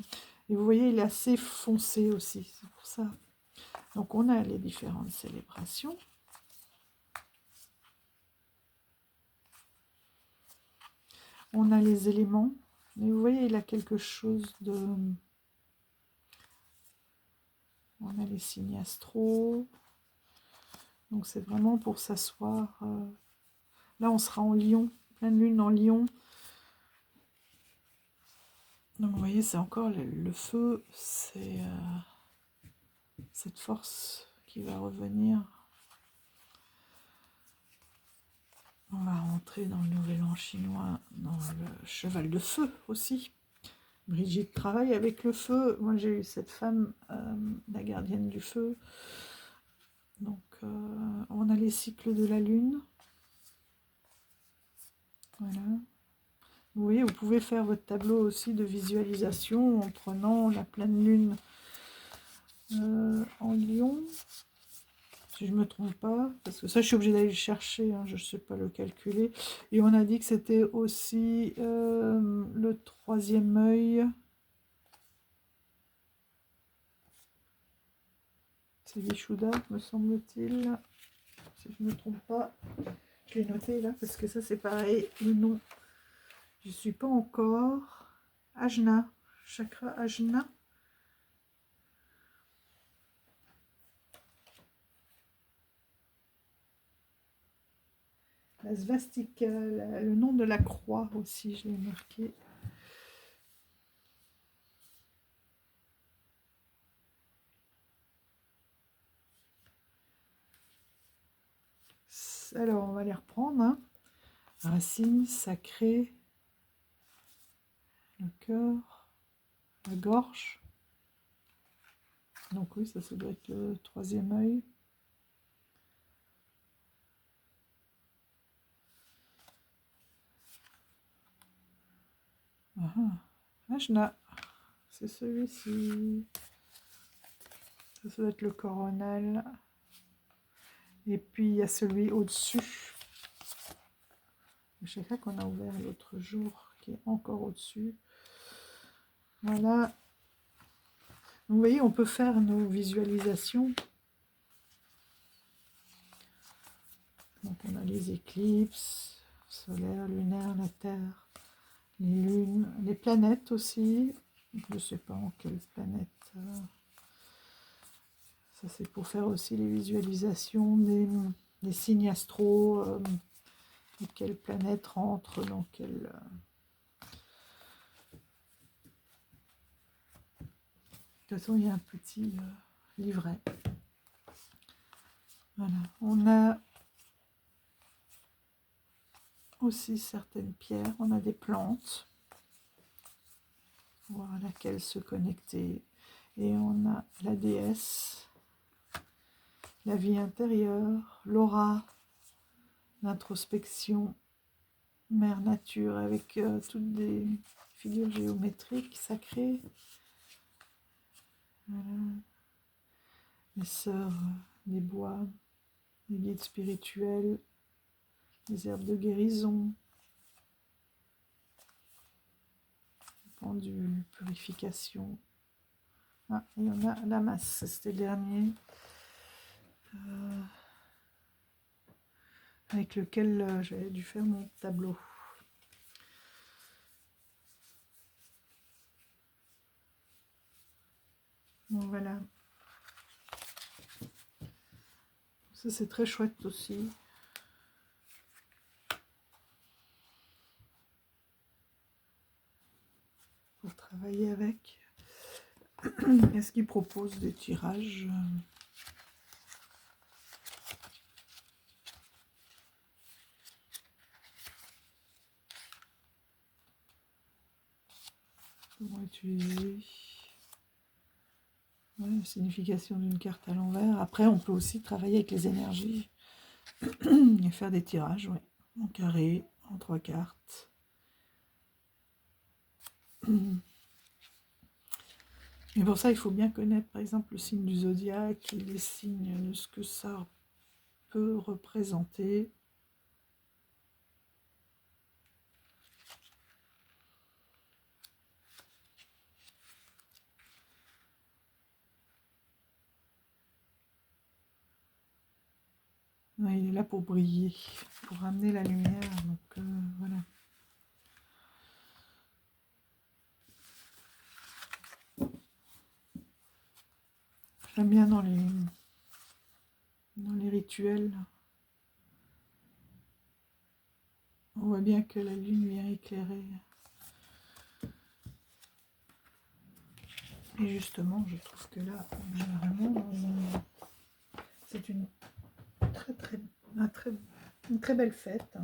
Et vous voyez, il est assez foncé aussi, c'est pour ça. Donc on a les différentes célébrations. On a les éléments. Mais vous voyez, il a quelque chose de... On a les signes astro. Donc c'est vraiment pour s'asseoir. Là, on sera en Lion, pleine lune en Lion. Donc vous voyez, c'est encore le feu. C'est cette force qui va revenir. On va rentrer dans le nouvel an chinois, dans le cheval de feu aussi. Brigitte travaille avec le feu. Moi, j'ai eu cette femme, la gardienne du feu. Donc, on a les cycles de la lune. Voilà. Vous voyez, vous pouvez faire votre tableau aussi de visualisation en prenant la pleine lune en Lion. Si je ne me trompe pas, parce que ça, je suis obligée d'aller le chercher, hein, je ne sais pas le calculer. Et on a dit que c'était aussi le troisième œil. C'est Vishuddha, me semble-t-il. Si je ne me trompe pas. Je l'ai noté là, parce que ça, c'est pareil. Le nom, je ne suis pas encore. Ajna, chakra Ajna. La svastika, le nom de la croix aussi, je l'ai marqué. Alors, on va les reprendre. Hein. Racine, sacrée, le cœur, la gorge. Donc oui, ça doit être le troisième œil. Ajna, c'est celui-ci. Ça doit être le coronal. Et puis il y a celui au-dessus. Le chakra qu'on a ouvert l'autre jour, qui est encore au-dessus. Voilà. Vous voyez, on peut faire nos visualisations. Donc on a les éclipses, solaires, lunaires, la Terre, les lunes, les planètes aussi. Je ne sais pas en quelle planète. Ça c'est pour faire aussi les visualisations des signes astro, et quelle planète rentre dans quelle... De toute façon, il y a un petit livret. Voilà. On a aussi certaines pierres. On a des plantes. Voir à laquelle se connecter. Et on a la déesse, la vie intérieure, l'aura, l'introspection, Mère Nature avec toutes des figures géométriques sacrées. Voilà. Les sœurs des bois, les guides spirituels, les herbes de guérison, pendule, purification. Ah, il y en a la masse, c'était le dernier, avec lequel j'avais dû faire mon tableau. Donc voilà. Ça c'est très chouette aussi. Pour travailler avec. Est-ce qu'il propose des tirages? Comment utiliser? Ouais, la signification d'une carte à l'envers. Après, on peut aussi travailler avec les énergies et faire des tirages, ouais, en carré, en 3 cartes. Et pour ça, il faut bien connaître, par exemple, le signe du zodiaque et les signes de ce que ça peut représenter. Ouais, il est là pour briller, pour amener la lumière, donc voilà. J'aime bien dans les rituels. On voit bien que la lune vient éclairer. Et justement, je trouve que là, on a vraiment, c'est une très belle fête.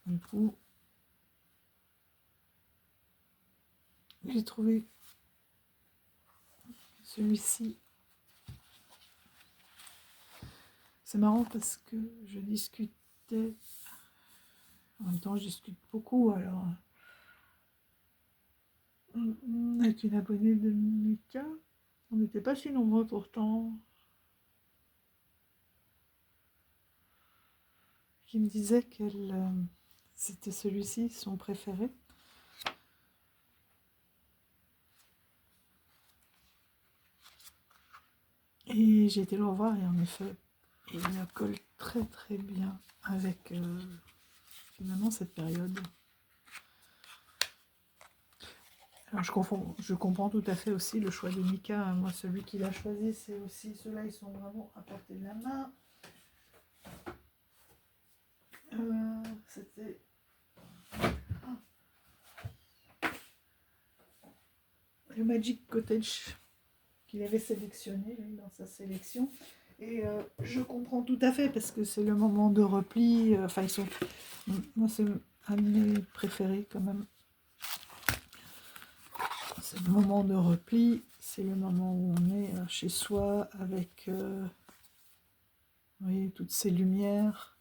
Du coup, j'ai trouvé celui-ci. C'est marrant parce que je discutais, en même temps je discute beaucoup, alors avec une abonnée de Mika, on n'était pas si nombreux pourtant, qui me disait qu'elle c'était celui-ci son préféré. Et j'ai été le revoir et en effet, il colle très très bien avec finalement cette période. Alors je comprends tout à fait aussi le choix de Mika. Moi, celui qu'il a choisi, c'est aussi ceux-là, ils sont vraiment à portée de la main. C'était le Magic Cottage qu'il avait sélectionné lui, dans sa sélection. Et je comprends tout à fait parce que c'est le moment de repli. Enfin, ils sont. Moi, c'est un de mes préférés quand même. C'est le moment de repli. C'est le moment où on est chez soi avec vous voyez, toutes ces lumières.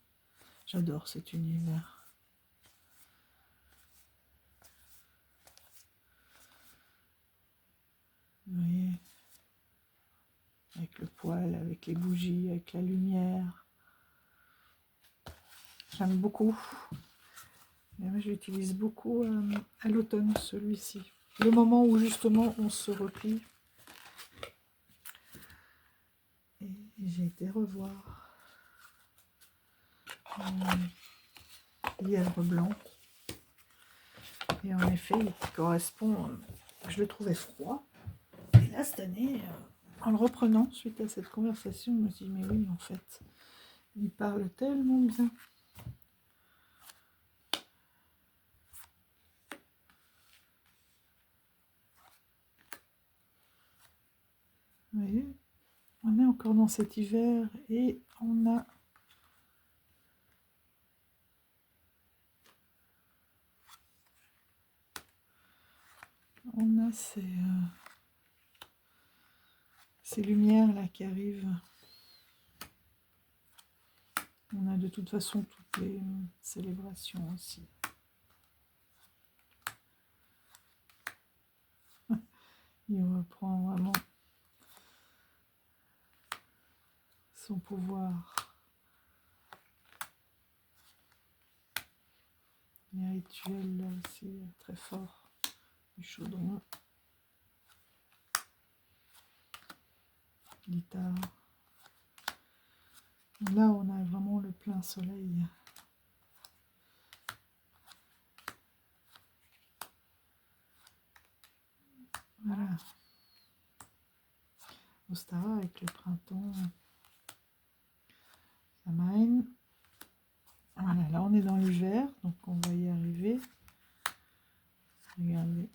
J'adore cet univers. Vous voyez, avec le poêle, avec les bougies, avec la lumière. J'aime beaucoup. Mais moi, je l'utilise beaucoup à l'automne, celui-ci. Le moment où justement on se replie. Et j'ai été revoir lièvre blanc. Et en effet, il correspond. Je le trouvais froid. Et là, cette année, en le reprenant suite à cette conversation, je me suis dit, mais oui, en fait, il parle tellement bien. Vous voyez, on est encore dans cet hiver et on a ces lumières là qui arrivent. On a de toute façon toutes les célébrations aussi. Il reprend vraiment son pouvoir. Les rituels là aussi très forts. Du chaudron. Guitare. Là, on a vraiment le plein soleil. Voilà. Ostara avec le printemps. Samhain. Voilà, là on est dans l'hiver, donc on va y arriver. Regardez.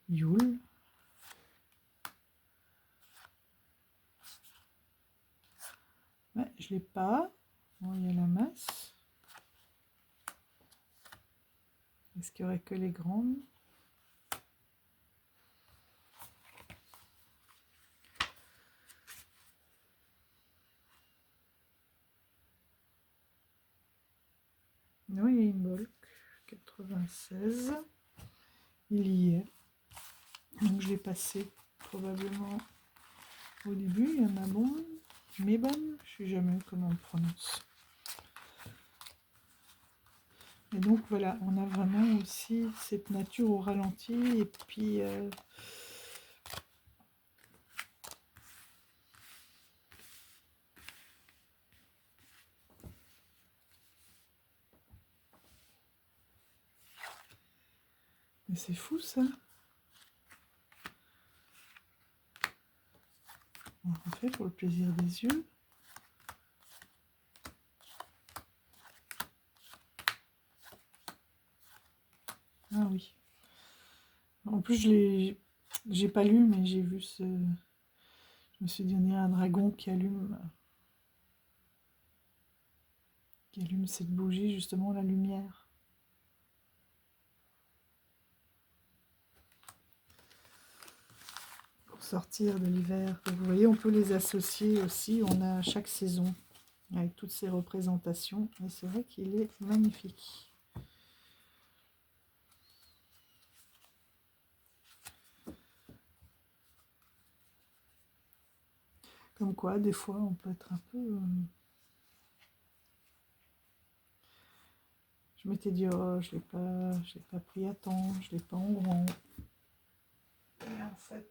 Yule. Ouais, je l'ai pas. Bon, il y a la masse. Est-ce qu'il y aurait que les grandes? Oui, il y a une Bolk. 96. Il y est. Donc je l'ai passé probablement au début. Il y en a bon. Mais bon, je ne sais jamais comment on le prononce. Et donc voilà, on a vraiment aussi cette nature au ralenti. Et puis... mais c'est fou ça. On refait pour le plaisir des yeux. Ah oui. En plus, j'ai pas lu, mais j'ai vu ce... Je me suis dit, on dirait un dragon qui allume cette bougie, justement, la lumière. Pour sortir de l'hiver. Vous voyez, on peut les associer aussi. On a chaque saison avec toutes ces représentations. Et c'est vrai qu'il est magnifique. Comme quoi, des fois, on peut être un peu... Je m'étais dit, oh, je l'ai pas pris à temps, je l'ai pas en grand. Et en fait...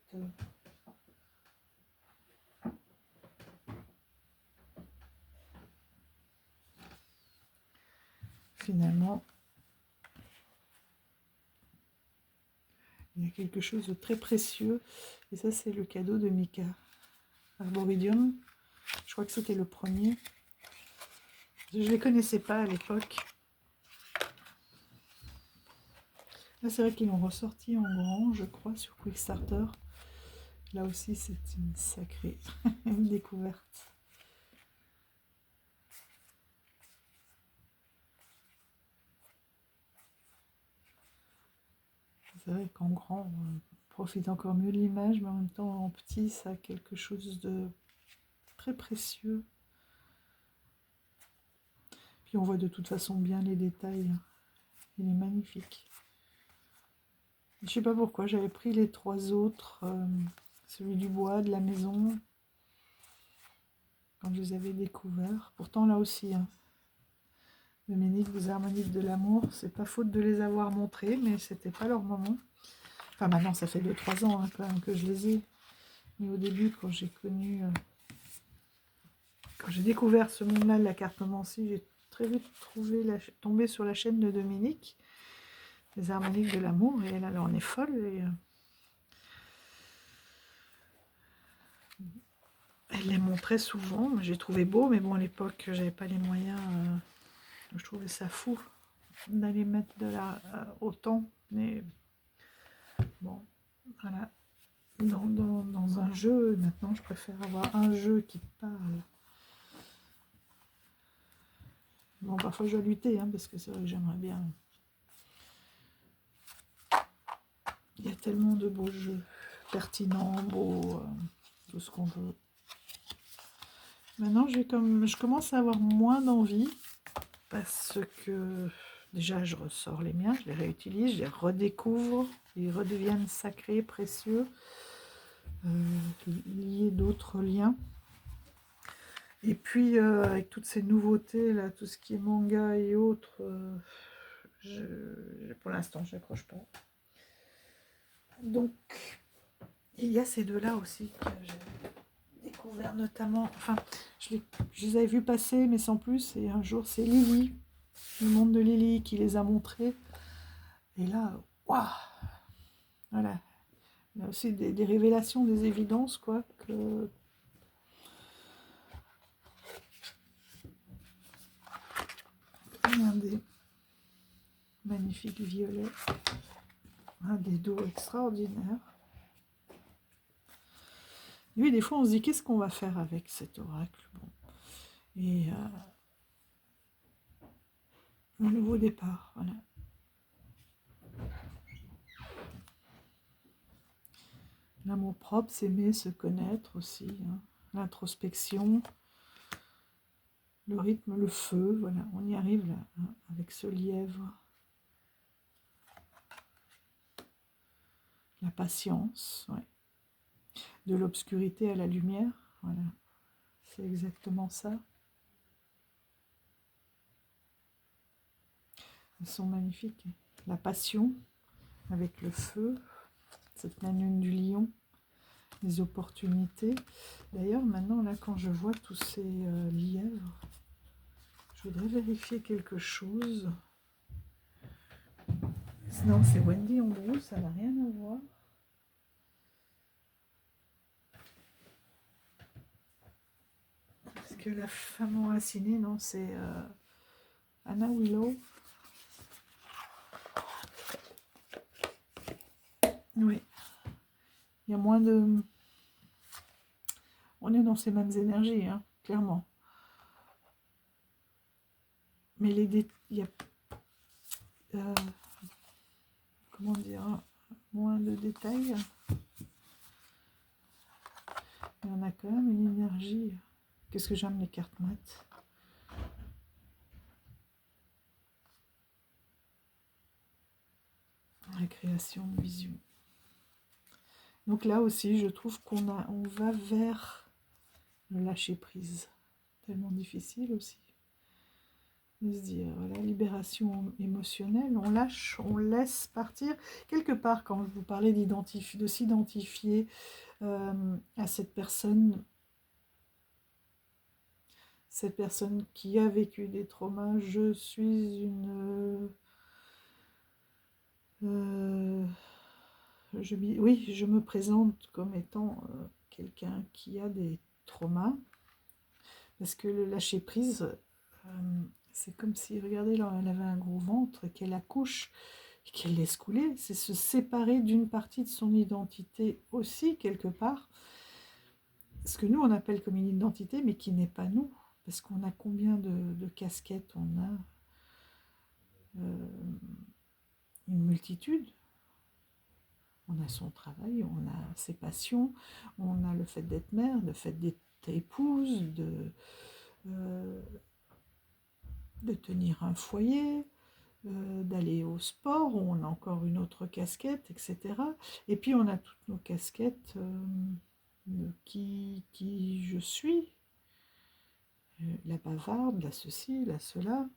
finalement, il y a quelque chose de très précieux. Et ça, c'est le cadeau de Mika. Arboridium. Je crois que c'était le premier. Je ne les connaissais pas à l'époque. Là, c'est vrai qu'ils l'ont ressorti en grand, je crois, sur Quickstarter. Là aussi, c'est une sacrée découverte. C'est vrai qu'en grand, on profite encore mieux de l'image, mais en même temps, en petit, ça a quelque chose de très précieux. Puis on voit de toute façon bien les détails. Il est magnifique. Je ne sais pas pourquoi, j'avais pris les trois autres, celui du bois, de la maison, quand je les avais découverts. Pourtant, là aussi, hein, Dominique, des harmoniques de l'amour, c'est pas faute de les avoir montrés, mais c'était pas leur moment. Enfin, maintenant, ça fait 2-3 ans hein, quand même que je les ai. Mais au début, quand j'ai connu... quand j'ai découvert ce monde-là de la cartomancie, j'ai très vite tombé sur la chaîne de Dominique, les harmoniques de l'amour, et elle en est folle. Et, elle les montrait souvent. J'ai trouvé beau, mais bon, à l'époque, j'avais pas les moyens. Je trouvais ça fou d'aller mettre de là autant. Mais bon, voilà. Dans un jeu, maintenant, je préfère avoir un jeu qui parle. Bon, parfois, je dois lutter, hein, parce que c'est vrai que j'aimerais bien. Il y a tellement de beaux jeux, pertinents, beaux, tout ce qu'on veut. Maintenant, je commence à avoir moins d'envie parce que déjà, je ressors les miens, je les réutilise, je les redécouvre, ils redeviennent sacrés, précieux, liés d'autres liens. Et puis, avec toutes ces nouveautés, là, tout ce qui est manga et autres, pour l'instant, je n'accroche pas. Donc, il y a ces deux-là aussi que j'ai découvert notamment. Enfin, je les avais vus passer, mais sans plus. Et un jour, c'est Lily, le monde de Lily, qui les a montrés. Et là, waouh! Voilà. Il y a aussi des révélations, des évidences, quoi, que... Regardez, magnifique violet, un des dos extraordinaires. Oui, des fois, on se dit, qu'est-ce qu'on va faire avec cet oracle? Bon. Et un nouveau départ, voilà. L'amour propre, s'aimer, se connaître aussi, hein. L'introspection, le rythme, le feu, voilà, on y arrive là, hein, avec ce lièvre. La patience, ouais. De l'obscurité à la lumière, voilà, c'est exactement ça. Elles sont magnifiques. La passion avec le feu, cette lune du lion, les opportunités. D'ailleurs, maintenant, là, quand je vois tous ces lièvres, je voudrais vérifier quelque chose. Non, c'est Wendy Andrews, ça n'a rien à voir. Parce que la femme enracinée, non, c'est Anna Willow. Oui, il y a moins de... On est dans ces mêmes énergies, hein, clairement. Mais il y a... comment dire, moins de détails. Mais on a quand même une énergie. Qu'est-ce que j'aime les cartes mates. Récréation de vision. Donc là aussi, je trouve on va vers le lâcher prise. Tellement difficile aussi. De se dire, voilà, libération émotionnelle, on lâche, on laisse partir. Quelque part, quand vous parlez de s'identifier à cette personne qui a vécu des traumas, je suis une... oui, je me présente comme étant quelqu'un qui a des traumas, parce que le lâcher prise, c'est comme si, regardez, là, elle avait un gros ventre, et qu'elle accouche, et qu'elle laisse couler, c'est se séparer d'une partie de son identité aussi, quelque part, ce que nous, on appelle comme une identité, mais qui n'est pas nous, parce qu'on a combien de casquettes, on a une multitude. On a son travail, on a ses passions, on a le fait d'être mère, le fait d'être épouse, de tenir un foyer, d'aller au sport, on a encore une autre casquette, etc. Et puis on a toutes nos casquettes de qui je suis, la bavarde, la ceci, la cela.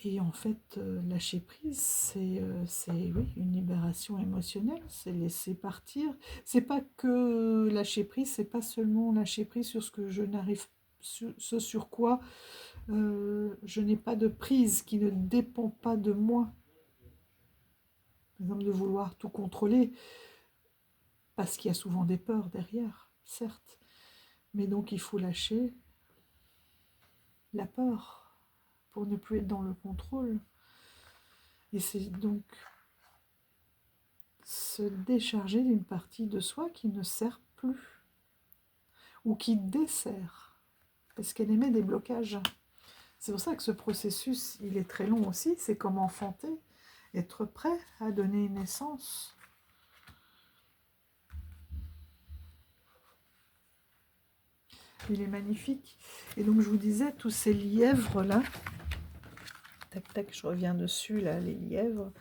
Et en fait, lâcher prise, c'est oui, une libération émotionnelle, c'est laisser partir. C'est pas que lâcher prise, c'est pas seulement lâcher prise sur ce que je n'arrive, ce sur quoi je n'ai pas de prise, qui ne dépend pas de moi. Par exemple, de vouloir tout contrôler, parce qu'il y a souvent des peurs derrière, certes. Mais donc il faut lâcher la peur pour ne plus être dans le contrôle. Et c'est donc se décharger d'une partie de soi qui ne sert plus, ou qui dessert, parce qu'elle émet des blocages. C'est pour ça que ce processus, il est très long aussi, c'est comme enfanter, être prêt à donner naissance. Il est magnifique. Et donc je vous disais, tous ces lièvres-là, tac tac, je reviens dessus, là, les lièvres,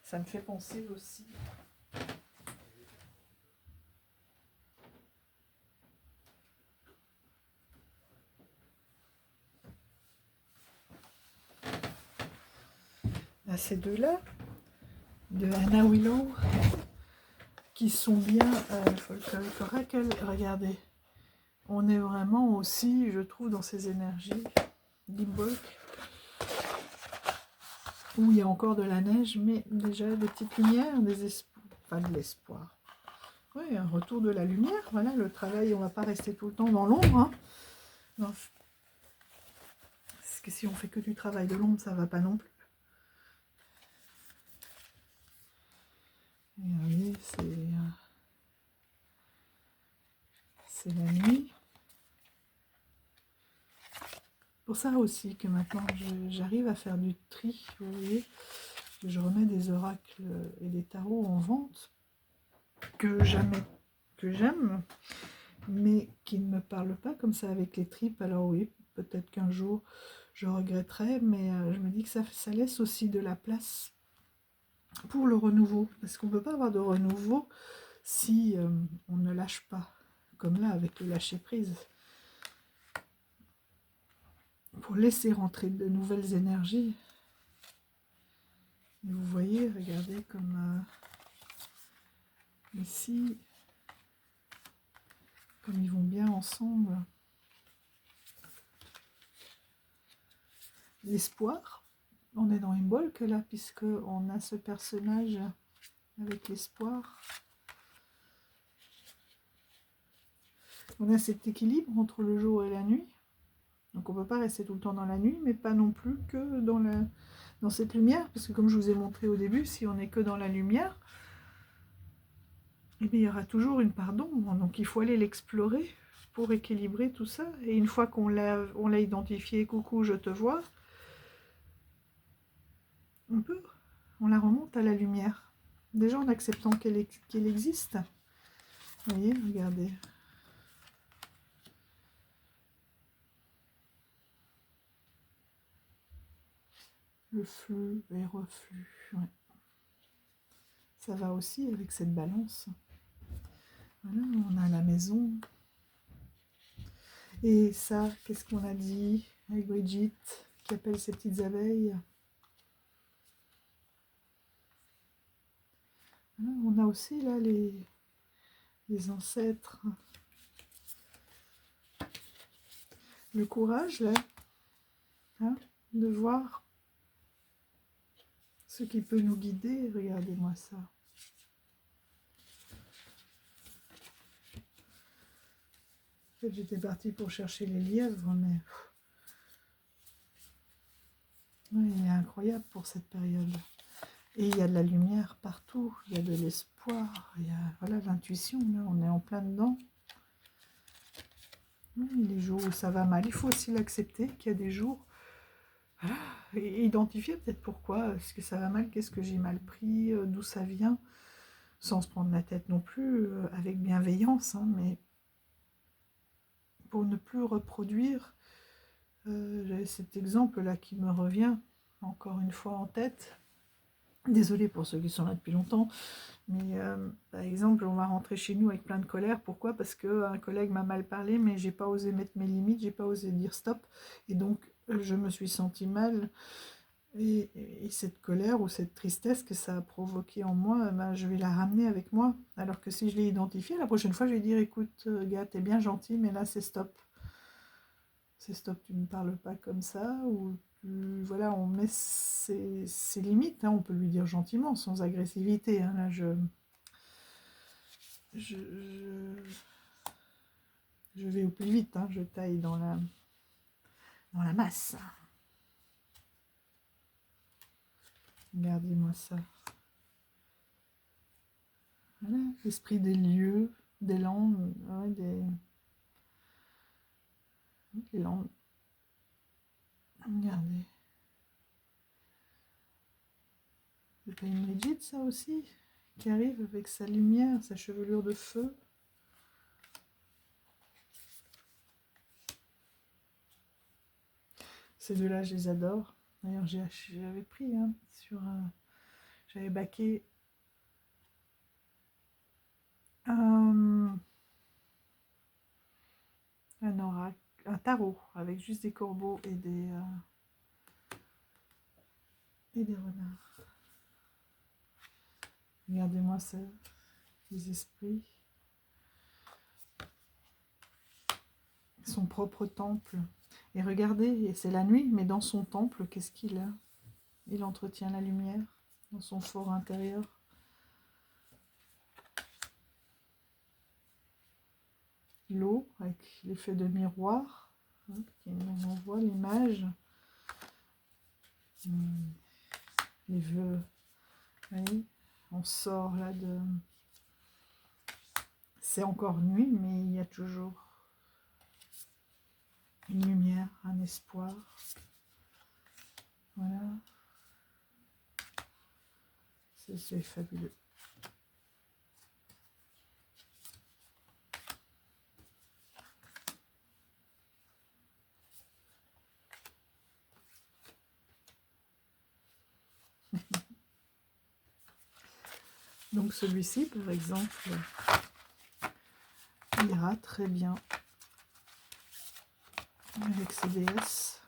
ça me fait penser aussi. À ces deux-là, de Anna Willow, qui sont bien folkloriques. Regardez, on est vraiment aussi, je trouve, dans ces énergies d'Imbolc, où il y a encore de la neige, mais déjà des petites lumières, des espoirs, enfin de l'espoir. Oui, un retour de la lumière, voilà, le travail, on ne va pas rester tout le temps dans l'ombre. Hein. Parce que si on fait que du travail de l'ombre, ça ne va pas non plus. Regardez, c'est la nuit. Pour ça aussi que maintenant j'arrive à faire du tri, vous voyez, je remets des oracles et des tarots en vente que j'aime, mais qui ne me parlent pas comme ça avec les tripes. Alors oui, peut-être qu'un jour je regretterai, mais je me dis que ça laisse aussi de la place pour le renouveau, parce qu'on ne peut pas avoir de renouveau si on ne lâche pas, comme là avec le lâcher prise. Pour laisser rentrer de nouvelles énergies. Et vous voyez, regardez comme ici, comme ils vont bien ensemble. L'espoir, on est dans Imbolc là, puisque on a ce personnage avec l'espoir. On a cet équilibre entre le jour et la nuit. Donc on ne peut pas rester tout le temps dans la nuit, mais pas non plus que dans cette lumière, parce que comme je vous ai montré au début, si on n'est que dans la lumière, eh bien, il y aura toujours une part d'ombre. Donc il faut aller l'explorer pour équilibrer tout ça. Et une fois qu'on l'a identifié, coucou, je te vois, on la remonte à la lumière. Déjà en acceptant qu'elle existe. Vous voyez, regardez. Le flux et reflux. Ouais. Ça va aussi avec cette balance. Voilà, on a la maison. Et ça, qu'est-ce qu'on a dit avec Brigitte, qui appelle ses petites abeilles. Voilà, on a aussi là les ancêtres. Le courage, là, hein, de voir ce qui peut nous guider. Regardez-moi ça. En fait, j'étais partie pour chercher les lièvres, mais ouais, il est incroyable pour cette période. Et il y a de la lumière partout, il y a de l'espoir, il y a voilà, l'intuition, là, on est en plein dedans. Oui, les jours où ça va mal, il faut aussi l'accepter, qu'il y a des jours, et identifier peut-être pourquoi, est-ce que ça va mal, qu'est-ce que j'ai mal pris, d'où ça vient, sans se prendre la tête non plus, avec bienveillance, hein, mais pour ne plus reproduire, j'avais cet exemple-là qui me revient encore une fois en tête. Désolée pour ceux qui sont là depuis longtemps, mais par exemple, on va rentrer chez nous avec plein de colère. Pourquoi? Parce qu'un collègue m'a mal parlé, mais j'ai pas osé mettre mes limites, j'ai pas osé dire stop, et donc je me suis sentie mal. Et cette colère ou cette tristesse que ça a provoqué en moi, ben, je vais la ramener avec moi. Alors que si je l'ai identifiée, la prochaine fois, je vais dire, écoute, gars, t'es bien gentil, mais là, c'est stop. C'est stop, tu ne me parles pas comme ça, ou voilà, on met ses limites, hein, on peut lui dire gentiment, sans agressivité. Hein, là, je vais au plus vite, hein, je taille dans la masse. Regardez-moi ça. Voilà, l'esprit des lieux, des landes, ouais, des landes. Regardez. C'est pas une Brigitte, ça aussi, qui arrive avec sa lumière, sa chevelure de feu. Ces deux-là, je les adore. D'ailleurs, j'avais pris sur j'avais baqué un oracle, un tarot avec juste des corbeaux et des renards. Regardez-moi ça, les esprits. Son propre temple. Et regardez, c'est la nuit, mais dans son temple, qu'est-ce qu'il a? Il entretient la lumière dans son fort intérieur. L'eau, avec l'effet de miroir, qui nous envoie l'image. Les vœux. Oui, on sort là de... C'est encore nuit, mais il y a toujours une lumière, un espoir. Voilà. C'est fabuleux. Donc celui-ci, par exemple, ira très bien avec ces déesses.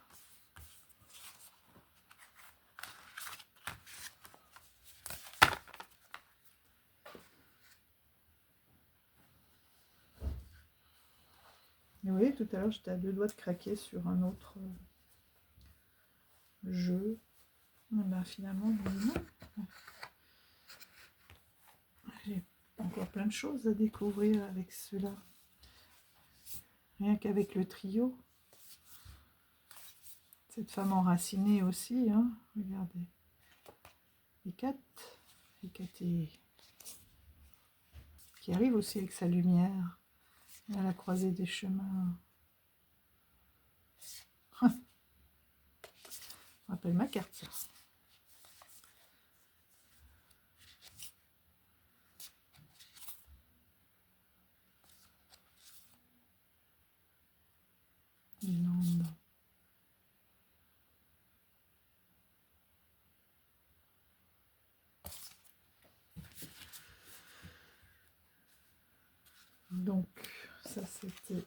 Et vous voyez, tout à l'heure, j'étais à deux doigts de craquer sur un autre jeu. Et ben, finalement, non. J'ai encore plein de choses à découvrir avec cela. Rien qu'avec le trio. Cette femme enracinée aussi, hein, regardez. Hécate qui arrive aussi avec sa lumière à la croisée des chemins. Ça rappelle ma carte, ça. Les Landes. Donc, ça c'était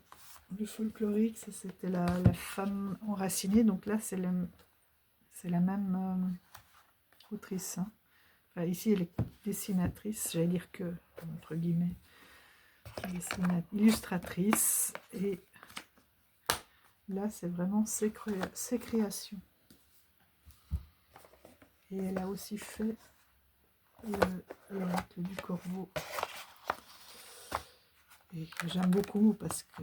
le folklorique, ça c'était la femme enracinée. Donc là, c'est la même autrice. Hein. Enfin, ici, elle est dessinatrice, j'allais dire que, entre guillemets, illustratrice. Et là, c'est vraiment ses créations. Et elle a aussi fait l'oracle du corbeau. Et que j'aime beaucoup parce que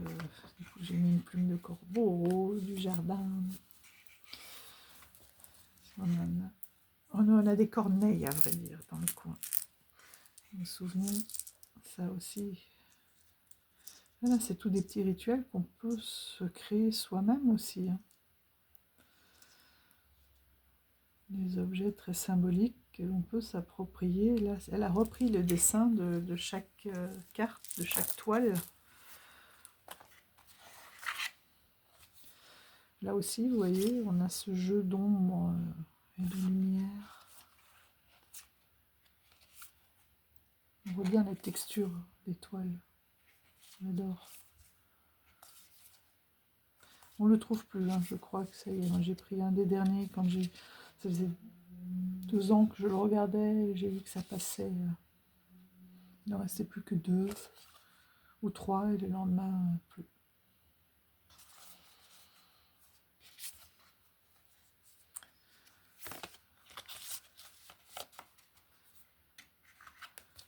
j'ai mis une plume de corbeau, du jardin. On a des corneilles, à vrai dire, dans le coin. Mes souvenirs, ça aussi. Voilà, c'est tous des petits rituels qu'on peut se créer soi-même aussi. Hein. Des objets très symboliques que l'on peut s'approprier. Là, elle a repris le dessin de chaque carte, de chaque toile. Là aussi, vous voyez, on a ce jeu d'ombre et de lumière. On voit bien les textures des toiles. J'adore. On ne le trouve plus, hein. Je crois que ça y est. J'ai pris un des derniers quand ça faisait 2 ans que je le regardais et j'ai vu que ça passait. Il n'en restait plus que 2 ou 3 et le lendemain, plus.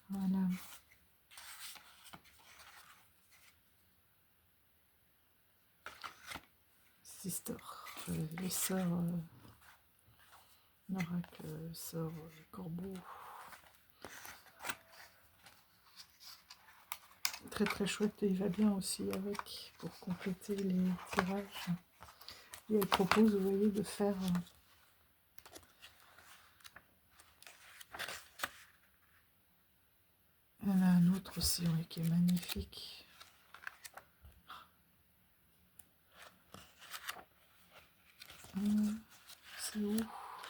Voilà. Sister, le sort, l'oracle sort corbeau. Très très chouette et il va bien aussi avec pour compléter les tirages. Et elle propose, vous voyez, de faire il y en a un autre aussi, oui, qui est magnifique. C'est où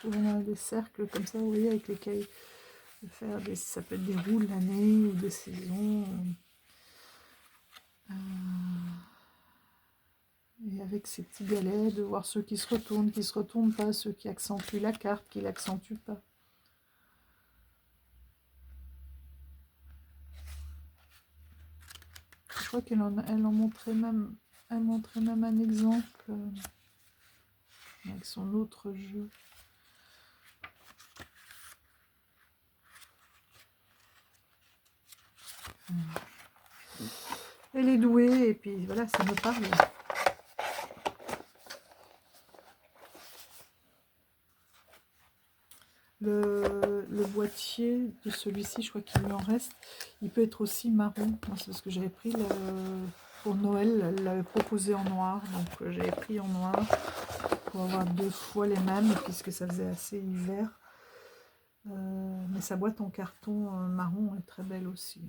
on a des cercles comme ça, vous voyez, avec lesquels faire des, ça peut être des roues de l'année ou des saisons. Et avec ces petits galets, de voir ceux qui se retournent pas, ceux qui accentuent la carte, qui l'accentuent pas. Je crois qu'elle en montrait même, elle montrait même un exemple avec son autre jeu. Elle est douée et puis voilà, ça me parle. Le boîtier de celui-ci, je crois qu'il lui en reste, il peut être aussi marron. C'est parce que j'avais pris pour Noël, elle l'avait proposé en noir, donc j'avais pris en noir pour avoir 2 fois les mêmes, puisque ça faisait assez hiver. Mais sa boîte en carton marron est très belle aussi.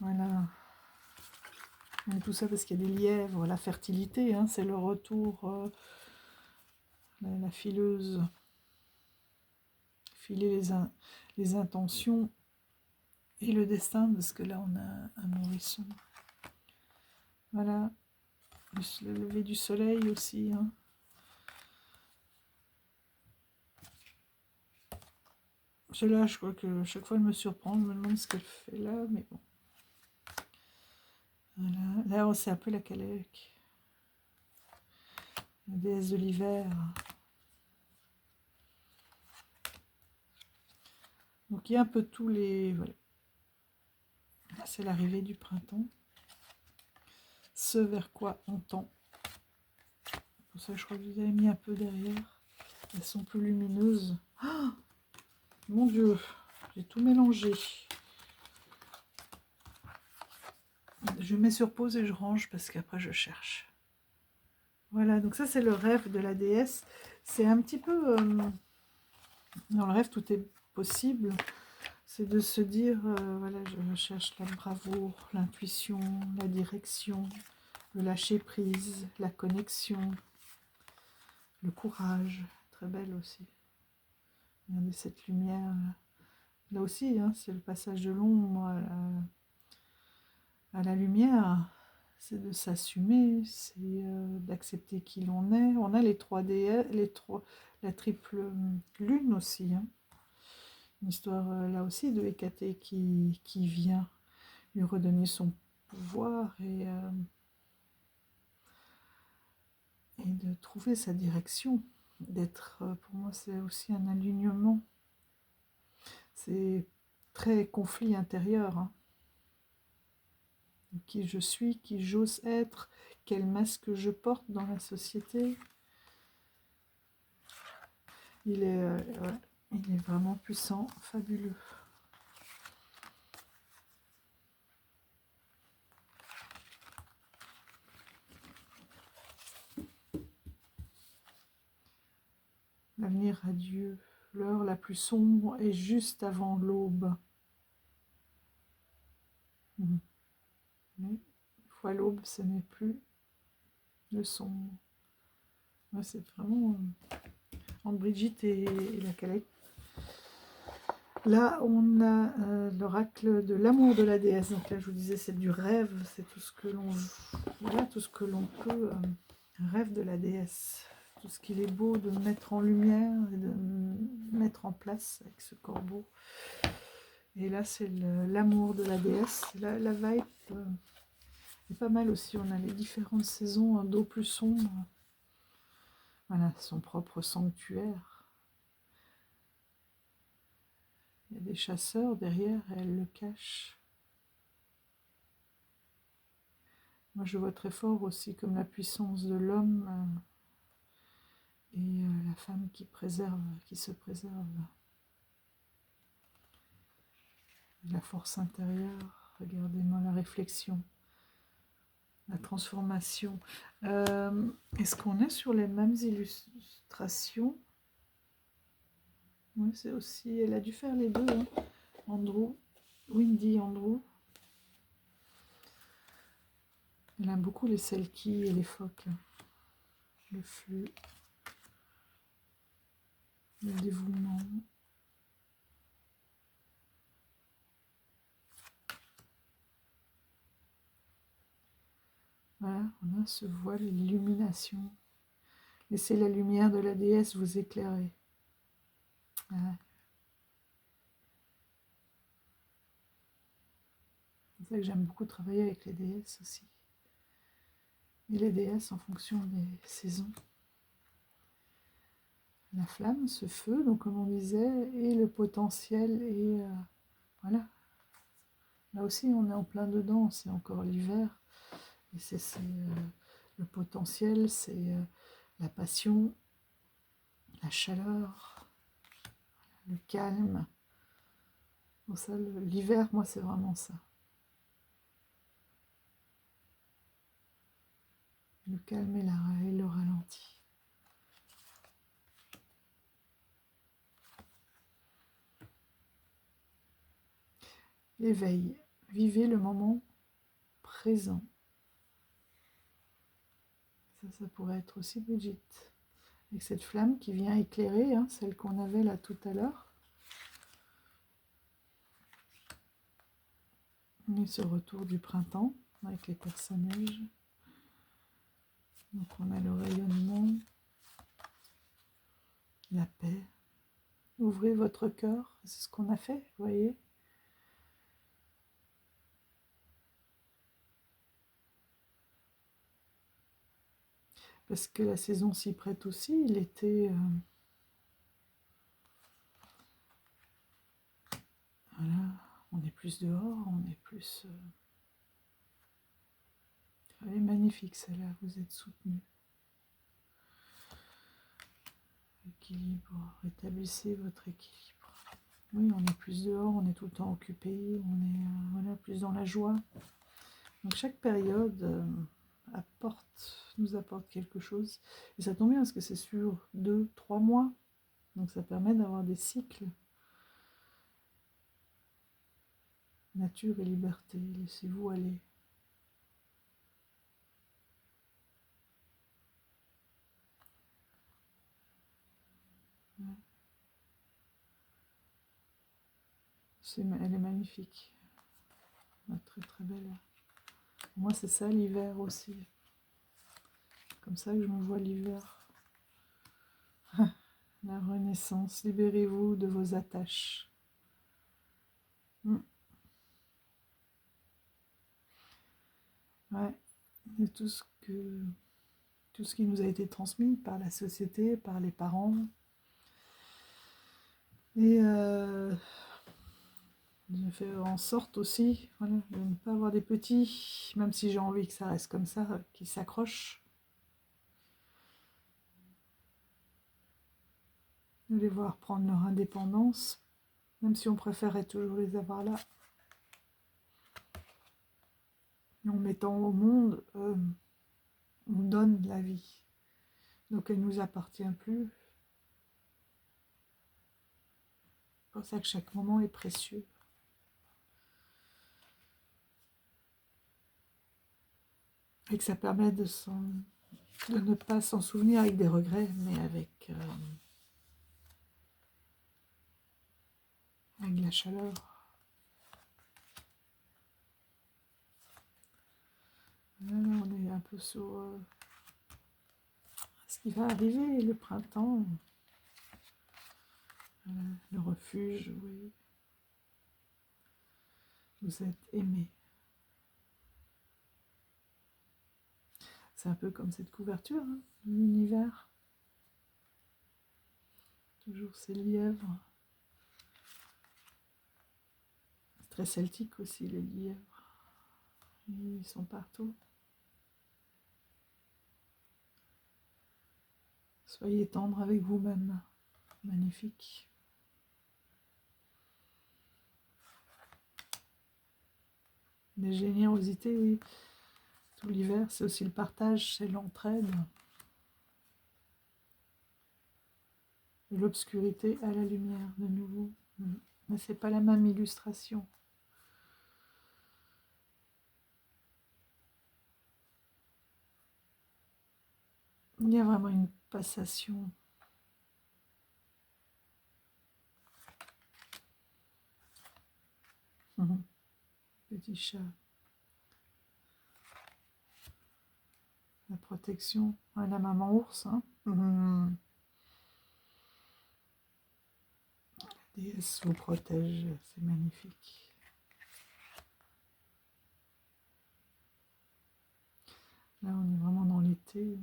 Voilà. Et tout ça parce qu'il y a des lièvres, la fertilité, hein, c'est le retour, la fileuse, filer les intentions et le destin, parce que là on a un nourrisson. Voilà, le lever du soleil aussi. Hein. Celle-là, je crois que chaque fois elle me surprend, je me demande ce qu'elle fait là, mais bon. Voilà, là c'est un peu la Calèche, la déesse de l'hiver. Donc il y a un peu tous les... Voilà. C'est l'arrivée du printemps. Ce vers quoi on tend. Pour ça, je crois que je vous avais mis un peu derrière. Elles sont plus lumineuses. Oh, mon Dieu, j'ai tout mélangé. Je mets sur pause et je range parce qu'après je cherche. Voilà, donc ça c'est le rêve de la déesse. C'est un petit peu... dans le rêve, tout est possible. C'est de se dire, voilà, je cherche la bravoure, l'intuition, la direction, le lâcher prise, la connexion, le courage. Très belle aussi. Regardez cette lumière. Là aussi, hein, c'est le passage de l'ombre à la lumière. C'est de s'assumer, c'est d'accepter qui l'on est. On a les 3D, la triple lune aussi. Hein. Une histoire là aussi de Hécatée qui vient lui redonner son pouvoir et de trouver sa direction. D'être, pour moi, c'est aussi un alignement. C'est très conflit intérieur. Hein. Qui je suis, qui j'ose être, quel masque je porte dans la société. Il est vraiment puissant, fabuleux. L'avenir radieux, l'heure la plus sombre est juste avant l'aube. Mais une fois l'aube, ce n'est plus le sombre. Ouais, c'est vraiment entre Brigitte et la Calais. Là, on a l'oracle de l'amour de la déesse. Donc là, je vous disais, c'est du rêve, c'est tout ce que l'on voilà, tout ce que l'on peut rêve de la déesse. Tout ce qu'il est beau de mettre en lumière et de mettre en place avec ce corbeau. Et là, c'est l'amour de la déesse. La vibe est pas mal aussi. On a les différentes saisons, un dos plus sombre. Voilà, son propre sanctuaire. Il y a des chasseurs derrière et elle le cache. Moi, je vois très fort aussi comme la puissance de l'homme et la femme qui préserve, qui se préserve. La force intérieure, regardez-moi la réflexion, la transformation. Est-ce qu'on est sur les mêmes illustrations? Oui, c'est aussi, elle a dû faire les deux, hein. Andrew, Wendy Andrew. Elle aime beaucoup les selkies et les phoques. Le flux, le dévouement. Voilà, on a ce voile, l'illumination. Laissez la lumière de la déesse vous éclairer. Voilà. C'est ça que j'aime beaucoup travailler avec les déesses aussi. Et les déesses en fonction des saisons. La flamme, ce feu, donc comme on disait, et le potentiel, et voilà. Là aussi, on est en plein dedans, c'est encore l'hiver. Et c'est le potentiel, c'est la passion, la chaleur, le calme. Bon, ça, l'hiver, moi, c'est vraiment ça. Le calme et le ralenti. L'éveil. Vivez le moment présent. Ça pourrait être aussi Brigitte. Avec cette flamme qui vient éclairer, hein, celle qu'on avait là tout à l'heure. Et ce retour du printemps avec les personnages. Donc on a le rayonnement, la paix. Ouvrez votre cœur, c'est ce qu'on a fait, vous voyez. Parce que la saison s'y prête aussi, l'été... voilà, on est plus dehors, on est plus... Elle est magnifique celle-là, vous êtes soutenu. Équilibre, rétablissez votre équilibre. Oui, on est plus dehors, on est tout le temps occupé, on est voilà, plus dans la joie. Donc chaque période nous apporte quelque chose. Et ça tombe bien parce que c'est sur 2-3 mois. Donc ça permet d'avoir des cycles. Nature et liberté, laissez-vous aller. Ouais. Elle est magnifique. Très très belle. Moi c'est ça l'hiver aussi. Comme ça que je me vois l'hiver. La renaissance, libérez-vous de vos attaches. Ouais, de tout ce qui nous a été transmis par la société, par les parents. Et je fais en sorte aussi, voilà, de ne pas avoir des petits, même si j'ai envie que ça reste comme ça, qui s'accrochent. De les voir prendre leur indépendance, même si on préférait toujours les avoir là. Et en mettant au monde, on donne la vie. Donc elle ne nous appartient plus. C'est pour ça que chaque moment est précieux. Et que ça permet de ne pas s'en souvenir avec des regrets, mais avec la chaleur. Là, on est un peu sur ce qui va arriver, le printemps. Le refuge, oui. Vous êtes aimé. C'est un peu comme cette couverture, hein, de l'univers. Toujours ces lièvres. C'est très celtique aussi, les lièvres. Ils sont partout. Soyez tendre avec vous-même. Magnifique. La générosité, oui. Tout l'hiver, c'est aussi le partage, c'est l'entraide. De l'obscurité à la lumière, de nouveau. Mais c'est pas la même illustration. Il y a vraiment une passation. Petit chat. La protection. Ah, la maman ours. Hein. La déesse vous protège. C'est magnifique. Là, on est vraiment dans l'été.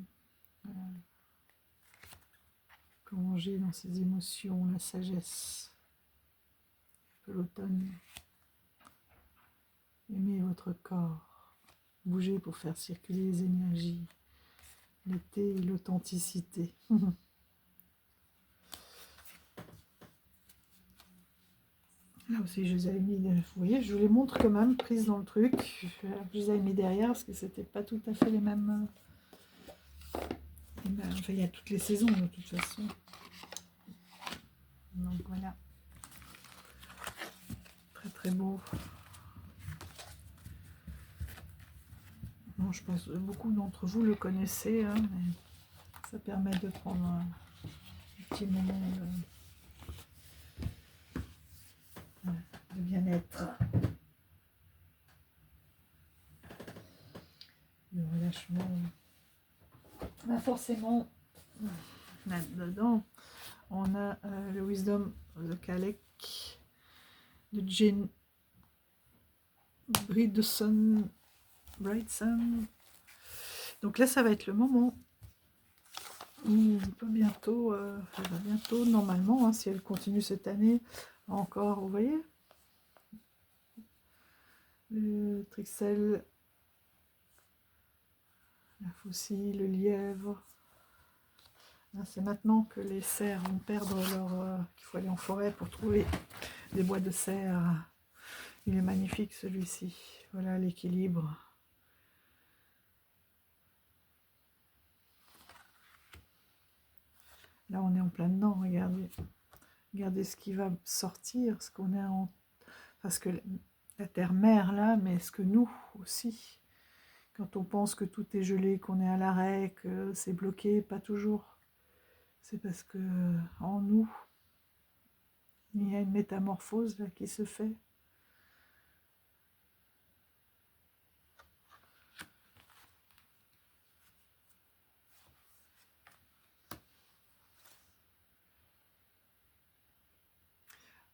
Plonger dans ses émotions, la sagesse de l'automne. Aimez votre corps. Bougez pour faire circuler les énergies. L'été et l'authenticité. Là aussi, je les avais mis, vous voyez, je vous les montre quand même, prise dans le truc. Je les avais mis derrière parce que c'était pas tout à fait les mêmes. Enfin, il y a toutes les saisons de toute façon. Donc voilà. Très très beau. Bon, je pense que beaucoup d'entre vous le connaissez, hein, mais ça permet de prendre un petit moment de bien-être, de relâchement. Bah forcément, là-dedans, on a le Wisdom of the Kalec de Jane Bridson. Donc là, ça va être le moment où on peut bientôt, elle va bientôt, normalement, hein, si elle continue cette année, encore, vous voyez, le trixel, la faucille, le lièvre. C'est maintenant que les cerfs vont perdre leur... qu'il faut aller en forêt pour trouver des bois de cerf. Il est magnifique celui-ci. Voilà l'équilibre. Là, on est en plein dedans, regardez. Regardez ce qui va sortir, ce qu'on est en... Parce que la terre-mère, là, mais est-ce que nous aussi, quand on pense que tout est gelé, qu'on est à l'arrêt, que c'est bloqué, pas toujours. C'est parce que en nous, il y a une métamorphose là qui se fait.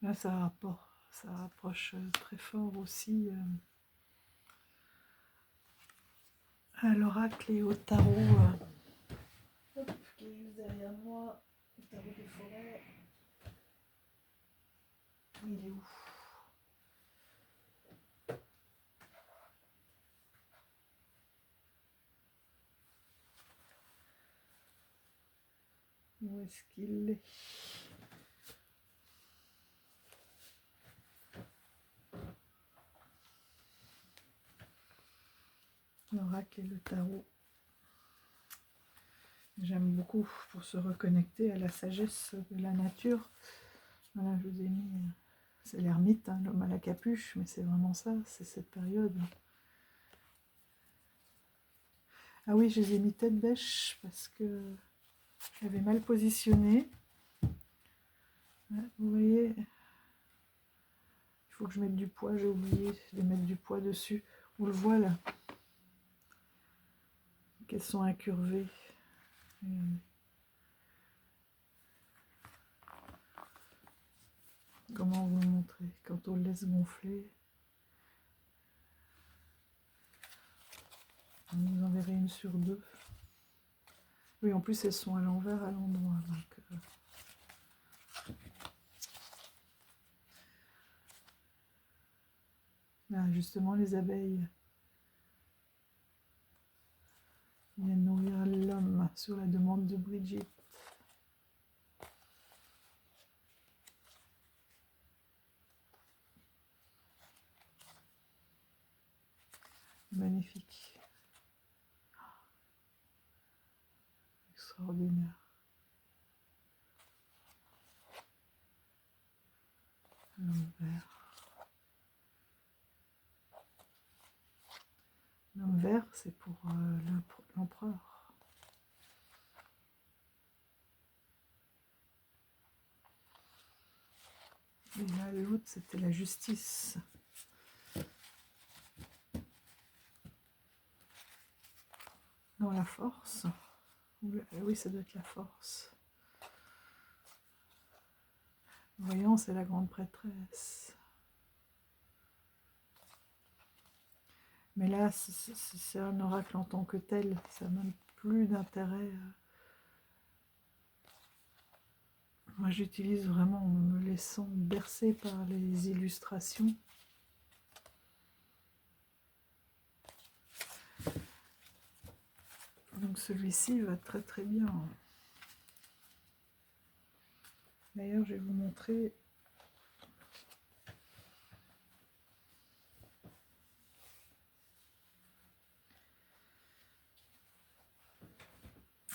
Là, ça rapproche très fort aussi à l'oracle et au tarot qui est juste derrière moi, le tarot des forêts. Il est où? Où est-ce qu'il est? L'oracle et le tarot. J'aime beaucoup pour se reconnecter à la sagesse de la nature. Voilà, je vous ai mis, c'est l'ermite, hein, l'homme à la capuche, mais c'est vraiment ça, c'est cette période. Ah oui, je les ai mis tête bêche parce que j'avais mal positionné. Vous voyez, il faut que je mette du poids, j'ai oublié de mettre du poids dessus. On le voit là, qu'elles sont incurvées. Comment vous le montrer? Quand on le laisse gonfler, on vous en verrez une sur deux. Oui, en plus elles sont à l'envers à l'endroit. Là, justement, les abeilles viennent nourrir l'homme sur la demande de Brigitte. Magnifique. Extraordinaire. L'envers. L'homme vert, c'est pour l'empereur. c'était la justice. Non, la force. Oui, ça doit être la force. Voyons, c'est la grande prêtresse. Mais là, c'est un oracle en tant que tel. Ça n'a même plus d'intérêt. Moi, j'utilise vraiment en me laissant bercer par les illustrations. Donc celui-ci va très très bien. D'ailleurs, je vais vous montrer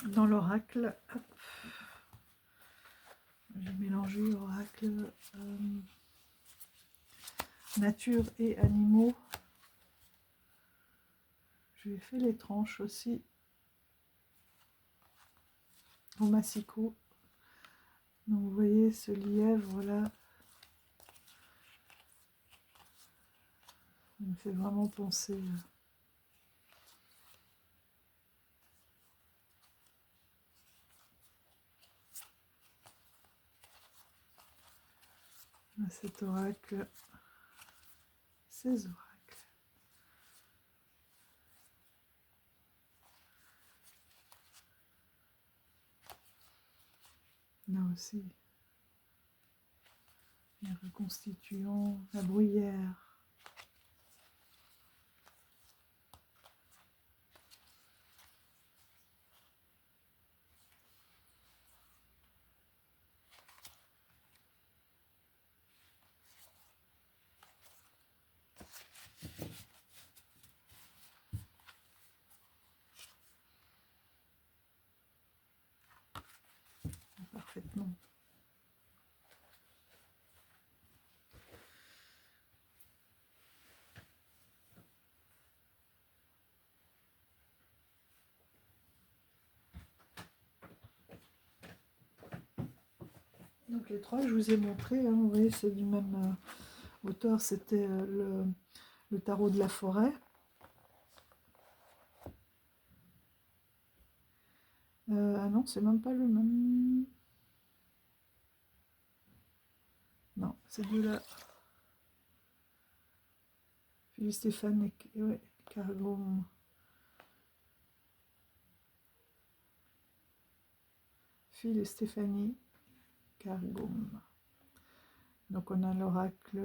dans l'oracle. J'ai mélangé oracle, nature et animaux. Je lui ai fait les tranches aussi au massicot. Donc vous voyez ce lièvre là, il me fait vraiment penser à cet oracle, ces oracles. Là aussi, les reconstituants, la bruyère. Parfaitement. Donc les trois, je vous ai montré, hein, vous voyez, c'est du même auteur, c'était le tarot de la forêt. Ah non, c'est même pas le même. Non, c'est de la Phil Stéphane et ouais, Cargom. Phil et Stéphanie Cargom. Donc on a l'oracle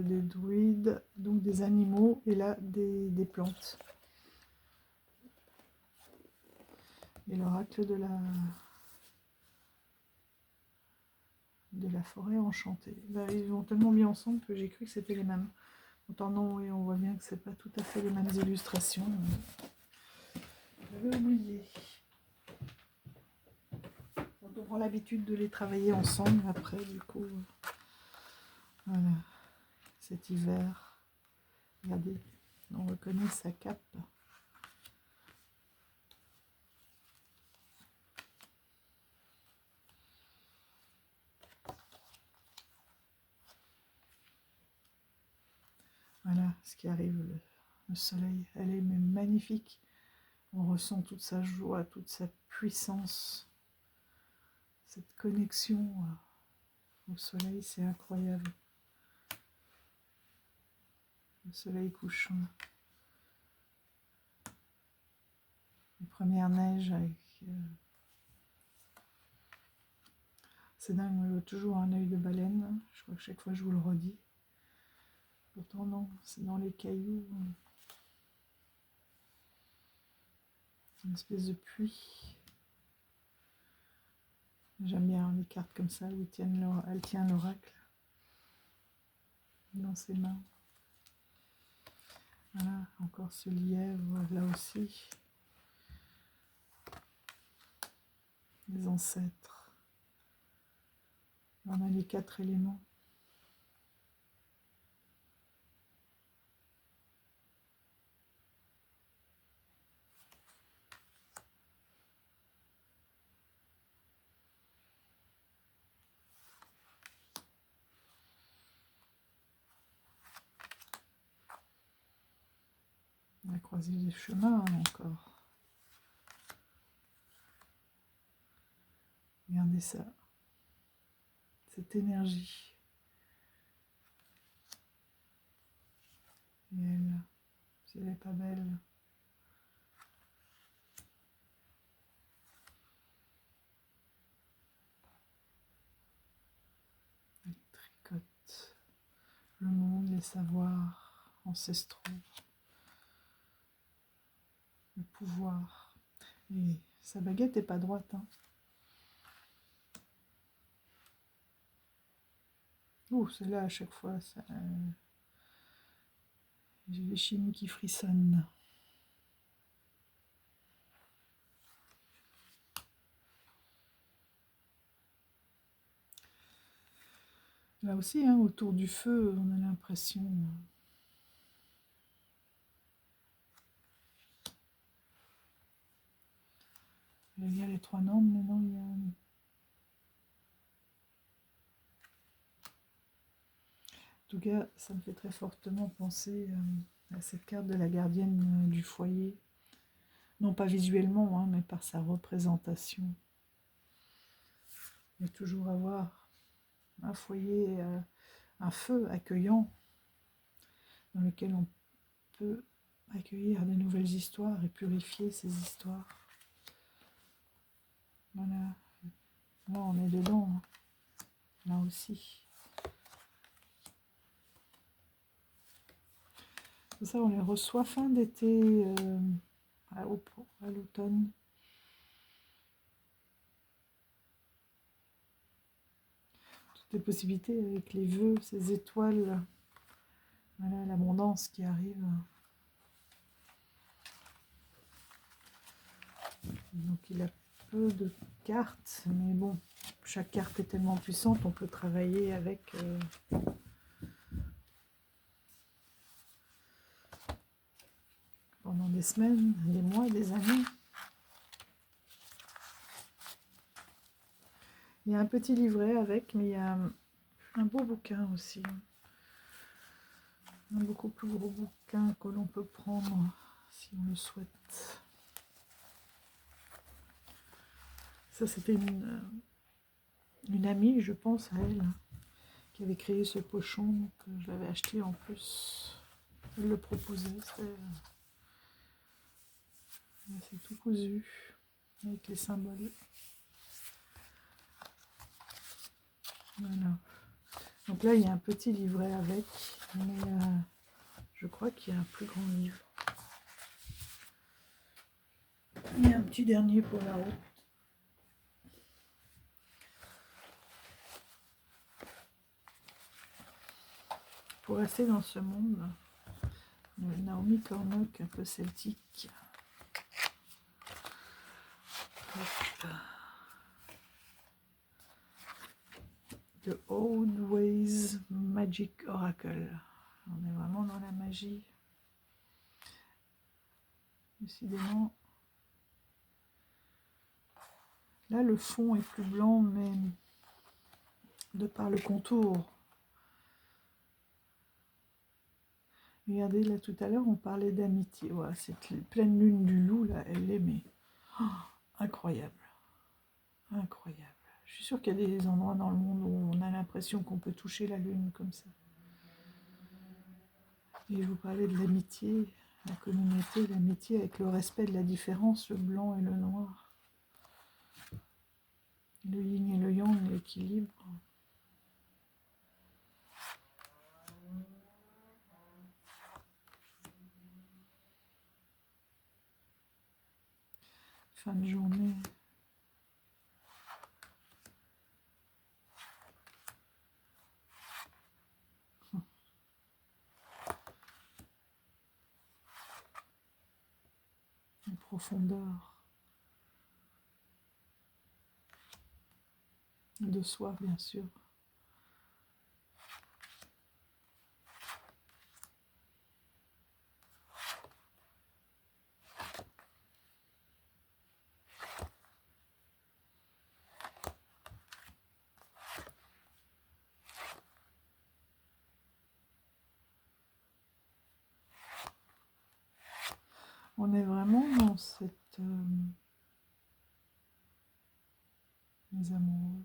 des druides, donc des animaux, et là des plantes. Et l'oracle de la forêt enchantée. Là, ils vont tellement bien ensemble que j'ai cru que c'était les mêmes. Pourtant non, oui, on voit bien que c'est pas tout à fait les mêmes illustrations. J'avais oublié. Quand on prend l'habitude de les travailler ensemble, après, du coup, voilà, cet hiver, regardez, on reconnaît sa cape. Voilà ce qui arrive, le soleil, elle est même magnifique. On ressent toute sa joie, toute sa puissance, cette connexion au soleil, c'est incroyable. Le soleil couchant. Les premières neiges avec... c'est dingue, moi, j'ai toujours un œil de baleine. Je crois que chaque fois je vous le redis. Pourtant non, c'est dans les cailloux. Une espèce de puits. J'aime bien les cartes comme ça où elle tient l'oracle dans ses mains. Voilà, encore ce lièvre là aussi. Les ancêtres. On a les 4 éléments. On va croiser les chemins encore. Regardez ça. Cette énergie. Et elle, si elle n'est pas belle. Elle tricote le monde, les savoirs ancestraux, le pouvoir. Et sa baguette n'est pas droite, hein. Oh, celle-là, à chaque fois, ça... j'ai les chimies qui frissonnent. Là aussi, hein, autour du feu, on a l'impression... Il y a les 3 normes, maintenant il y a... En tout cas, ça me fait très fortement penser à cette carte de la gardienne du foyer. Non pas visuellement, hein, mais par sa représentation. Il y a toujours avoir un foyer, un feu accueillant, dans lequel on peut accueillir de nouvelles histoires et purifier ces histoires. Voilà. Là, on est dedans, hein. Là aussi. Ça, on les reçoit fin d'été, à l'automne. Toutes les possibilités avec les vœux, ces étoiles. Voilà, l'abondance qui arrive. Donc il a peu de cartes, mais bon, chaque carte est tellement puissante, on peut travailler avec pendant des semaines, des mois, des années. Il y a un petit livret avec, mais il y a un beau bouquin aussi. Un beaucoup plus gros bouquin que l'on peut prendre si on le souhaite. Ça, c'était une amie, je pense, à elle, qui avait créé ce pochon. Donc, je l'avais acheté en plus. Elle le proposait. C'est tout cousu avec les symboles. Voilà. Donc là, il y a un petit livret avec, mais je crois qu'il y a un plus grand livre. Il y a un petit dernier pour la route. Pour rester dans ce monde, Naomi Cornock, un peu celtique. Hop. The Old Ways Magic Oracle. On est vraiment dans la magie. Décidément. Là, le fond est plus blanc, mais de par le contour. Regardez, là, tout à l'heure, on parlait d'amitié. Voilà, cette pleine lune du loup, là, elle l'aimait. Oh, incroyable. Incroyable. Je suis sûre qu'il y a des endroits dans le monde où on a l'impression qu'on peut toucher la lune comme ça. Et je vous parlais de l'amitié, la communauté, l'amitié avec le respect de la différence, le blanc et le noir. Le yin et le yang, l'équilibre. Fin de journée. En profondeur. De soi, bien sûr. On est vraiment dans cette... les amoureux.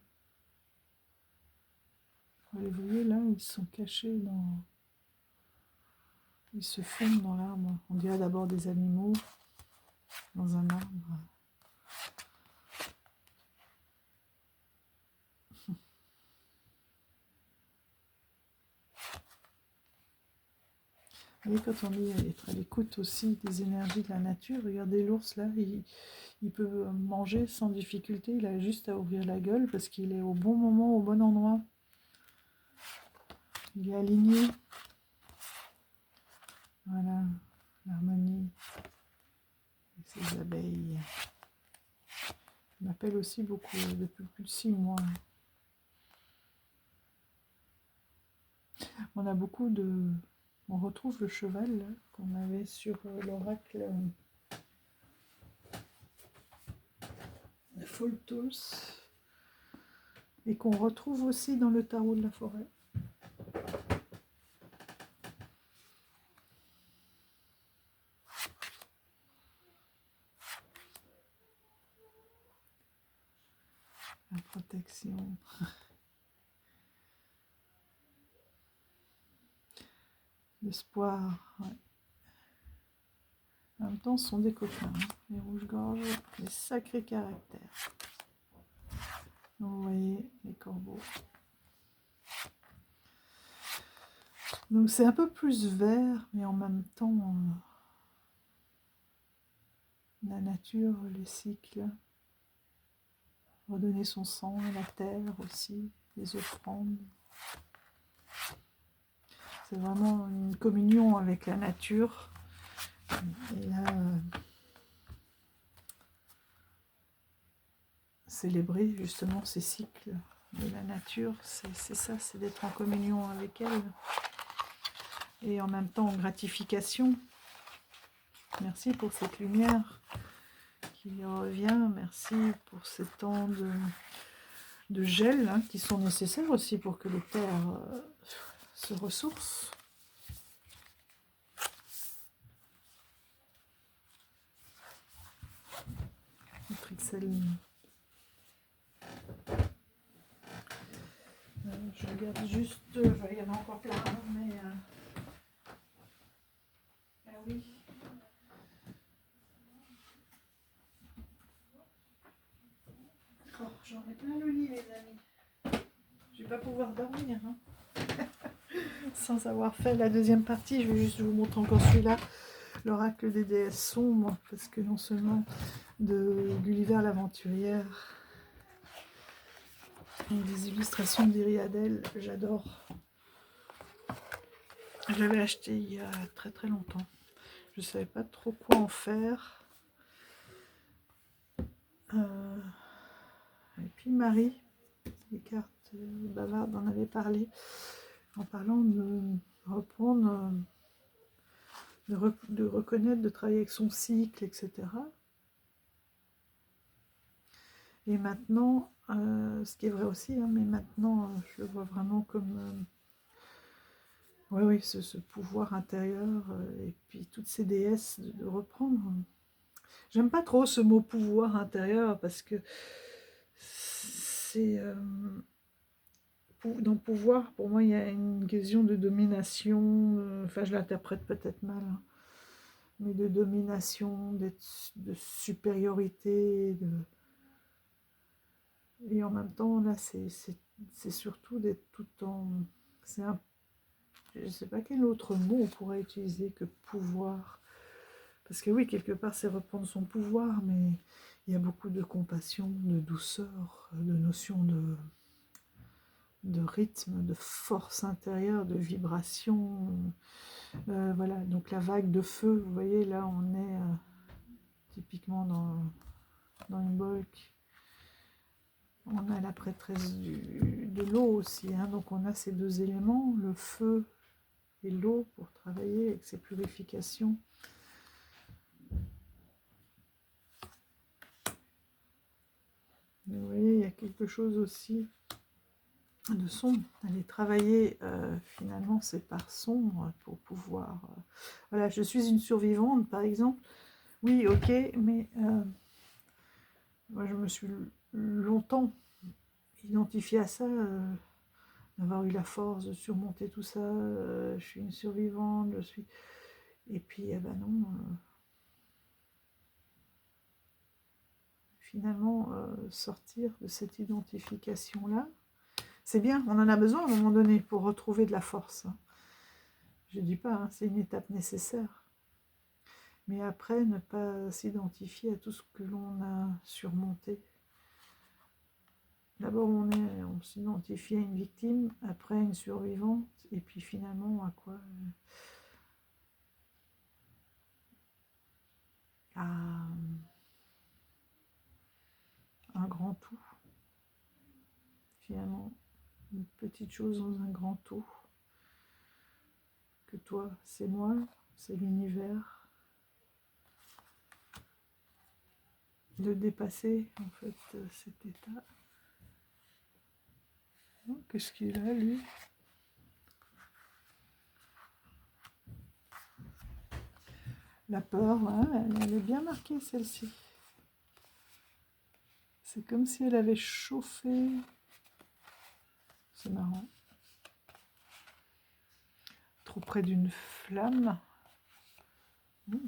Vous les voyez là, ils sont cachés dans... Ils se fondent dans l'arbre. On dirait d'abord des animaux dans un arbre. Vous voyez, quand on dit être à l'écoute aussi des énergies de la nature, regardez l'ours là, il peut manger sans difficulté, il a juste à ouvrir la gueule parce qu'il est au bon moment, au bon endroit. Il est aligné. Voilà, l'harmonie avec ses abeilles. Il m'appelle aussi beaucoup, depuis plus de 6 mois. On a beaucoup de... On retrouve le cheval qu'on avait sur l'oracle de Foltos et qu'on retrouve aussi dans le tarot de la forêt. La protection. L'espoir. Ouais. En même temps, ce sont des copains, hein. Les rouges-gorges, des sacrés caractères. Donc, vous voyez, les corbeaux. Donc c'est un peu plus vert, mais en même temps, la nature, les cycles, redonner son sang à la terre aussi, les offrandes. C'est vraiment une communion avec la nature. Et là, célébrer justement ces cycles de la nature, c'est ça, c'est d'être en communion avec elle. Et en même temps, en gratification. Merci pour cette lumière qui revient. Merci pour ces temps de gel hein, qui sont nécessaires aussi pour que les terres se ressourcent. Trixeline. Je regarde juste, il y en a encore plein, mais... Ah oui. Oh, j'en ai plein le lit, les amis. Je vais pas pouvoir dormir. Hein. Sans avoir fait la deuxième partie, je vais juste vous montrer encore celui-là. L'oracle des déesses sombres, parce que non seulement Gulliver l'aventurière, et des illustrations d'Iriadel, j'adore. Je l'avais acheté il y a très très longtemps. Je ne savais pas trop quoi en faire. Et puis Marie, les cartes bavardes, en avait parlé, en parlant de reprendre, de reconnaître, de travailler avec son cycle, etc. Et maintenant, ce qui est vrai aussi, hein, mais maintenant, je le vois vraiment comme... oui, ce pouvoir intérieur, et puis toutes ces déesses, de reprendre. J'aime pas trop ce mot pouvoir intérieur, parce que c'est... dans pouvoir, pour moi, il y a une question de domination, enfin, je l'interprète peut-être mal, hein, mais de domination, de supériorité, et en même temps, là, c'est surtout d'être tout en... Je ne sais pas quel autre mot on pourrait utiliser que pouvoir. Parce que oui, quelque part, c'est reprendre son pouvoir, mais il y a beaucoup de compassion, de douceur, de notion de rythme, de force intérieure, de vibration. Voilà, donc la vague de feu, vous voyez, là, on est typiquement dans une bolque. On a la prêtresse de l'eau aussi, hein, donc on a ces deux éléments, le feu et l'eau, pour travailler avec ces purifications. Vous voyez, il y a quelque chose aussi de sombre. Aller travailler, finalement, c'est par sombre pour pouvoir... Voilà, je suis une survivante, par exemple. Oui, ok, mais moi je me suis longtemps identifiée à ça, d'avoir eu la force de surmonter tout ça, je suis une survivante, je suis... Et puis, eh ben non, finalement, sortir de cette identification-là, c'est bien, on en a besoin à un moment donné pour retrouver de la force. Je ne dis pas, hein, c'est une étape nécessaire. Mais après, ne pas s'identifier à tout ce que l'on a surmonté. D'abord, on s'identifie à une victime, après à une survivante, et puis finalement, à quoi? À un grand tout. Finalement, une petite chose dans un grand tout. Que toi, c'est moi, c'est l'univers. De dépasser, en fait, cet état. Qu'est-ce qu'il a, lui? La peur, hein, elle est bien marquée, celle-ci. C'est comme si elle avait chauffé. C'est marrant. Trop près d'une flamme. Mais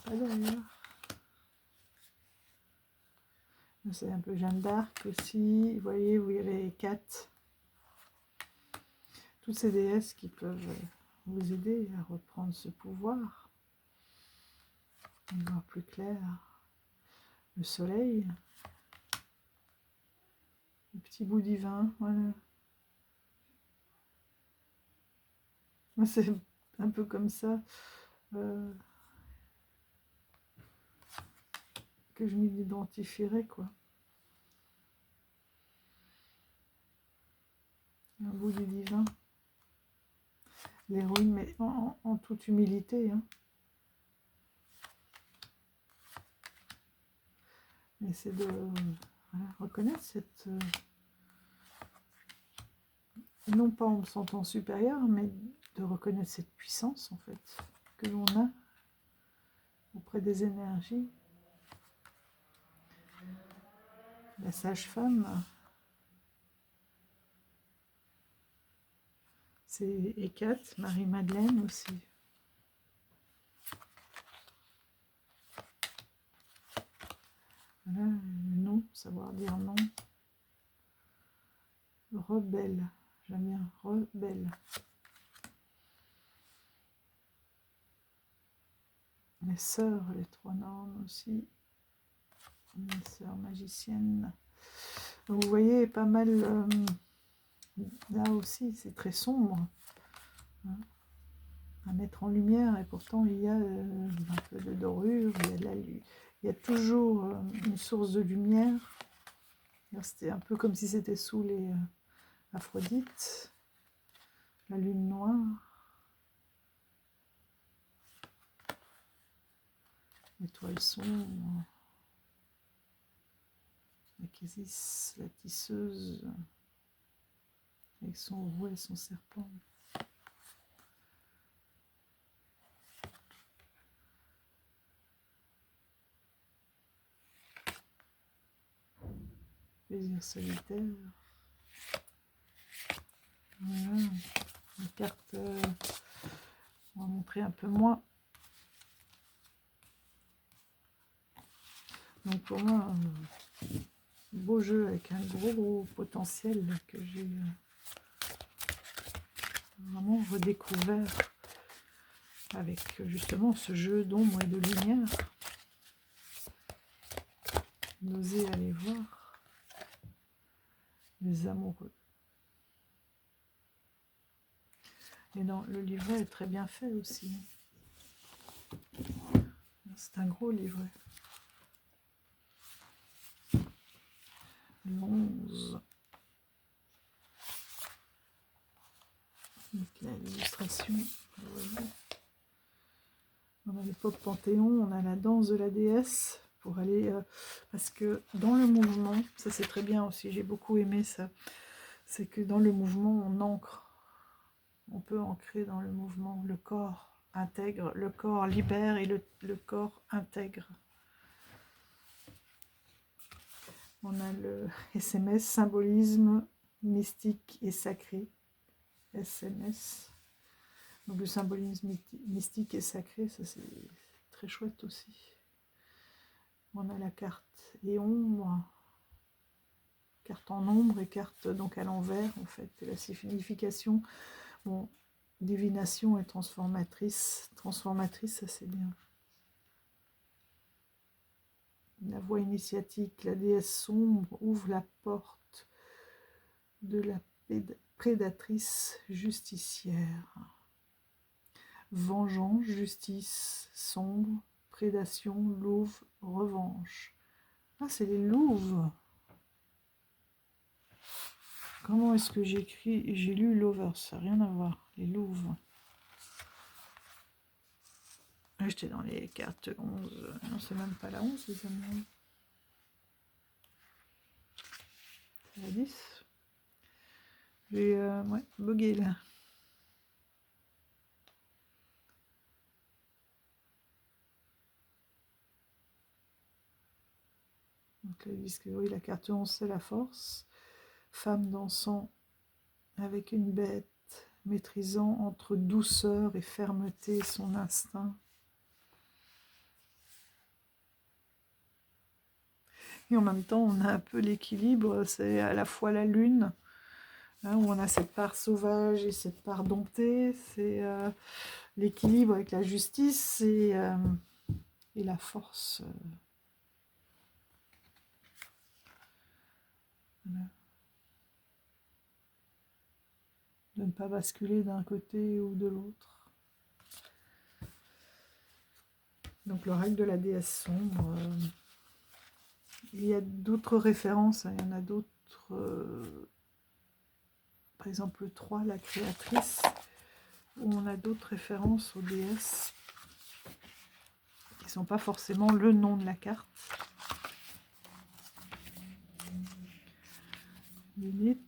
pas d'ailleurs. C'est un peu Jeanne d'Arc aussi. Vous voyez, où il y avait 4. Toutes ces déesses qui peuvent vous aider à reprendre ce pouvoir. Y voir plus clair. Le soleil. Le petit bout divin, voilà. Moi, c'est un peu comme ça que je m'identifierais, quoi. Un bout du divin. L'héroïne, mais en toute humilité. Hein. Mais c'est de reconnaître cette... non pas en me sentant supérieur, mais de reconnaître cette puissance, en fait, que l'on a auprès des énergies. La sage-femme, c'est Hécate, Marie-Madeleine aussi. Voilà, non, savoir dire non. Rebelle, j'aime bien, rebelle. Les sœurs, les 3 normes aussi. Les sœurs magiciennes. Donc, vous voyez, pas mal... là aussi, c'est très sombre. Hein, à mettre en lumière. Et pourtant, il y a un peu de dorure, il y a de la lumière. Il y a toujours une source de lumière. C'était un peu comme si c'était sous les Aphrodite. La lune noire. L'étoile sombre. L'Isis, la tisseuse. Avec son rouet et son serpent. Plaisir solitaire. Voilà. Une carte, on va montrer un peu moins. Donc pour moi, un beau jeu avec un gros potentiel que j'ai vraiment redécouvert avec justement ce jeu d'ombre et de lumière. D'oser aller voir les amoureux. Et non, le livret est très bien fait aussi. C'est un gros livret. Le 11. Donc l'illustration. On a l'époque Panthéon, on a la danse de la déesse pour aller... parce que dans le mouvement, ça c'est très bien aussi, j'ai beaucoup aimé ça, c'est que dans le mouvement, on ancre. On peut ancrer dans le mouvement, le corps intègre, le corps libère et le corps intègre. On a le SMS, symbolisme mystique et sacré. SMS. Donc le symbolisme mystique et sacré, ça c'est très chouette aussi. On a la carte et ombre, carte en ombre et carte donc à l'envers en fait. Et la signification, bon, divination et transformatrice. Transformatrice, ça c'est bien. La voie initiatique, la déesse sombre ouvre la porte de la prédatrice justicière. Vengeance, justice, sombre, prédation, louve, revanche. Ah, c'est les louves. Comment est-ce que j'écris? J'ai lu Lover, ça n'a rien à voir. Les louves. Ah, j'étais dans les cartes 11. Non, c'est même pas la 11, les amis. C'est la 10. J'ai ouais, bugué là. Donc là, ils disent que oui, la carte 11, c'est la force. Femme dansant avec une bête, maîtrisant entre douceur et fermeté son instinct. Et en même temps, on a un peu l'équilibre, c'est à la fois la lune, hein, où on a cette part sauvage et cette part domptée, c'est l'équilibre avec la justice et la force. Voilà. De ne pas basculer d'un côté ou de l'autre. Donc le règne de la déesse sombre. Il y a d'autres références, hein, il y en a d'autres. Par exemple, le 3, la créatrice, où on a d'autres références aux déesses qui ne sont pas forcément le nom de la carte. Lilith,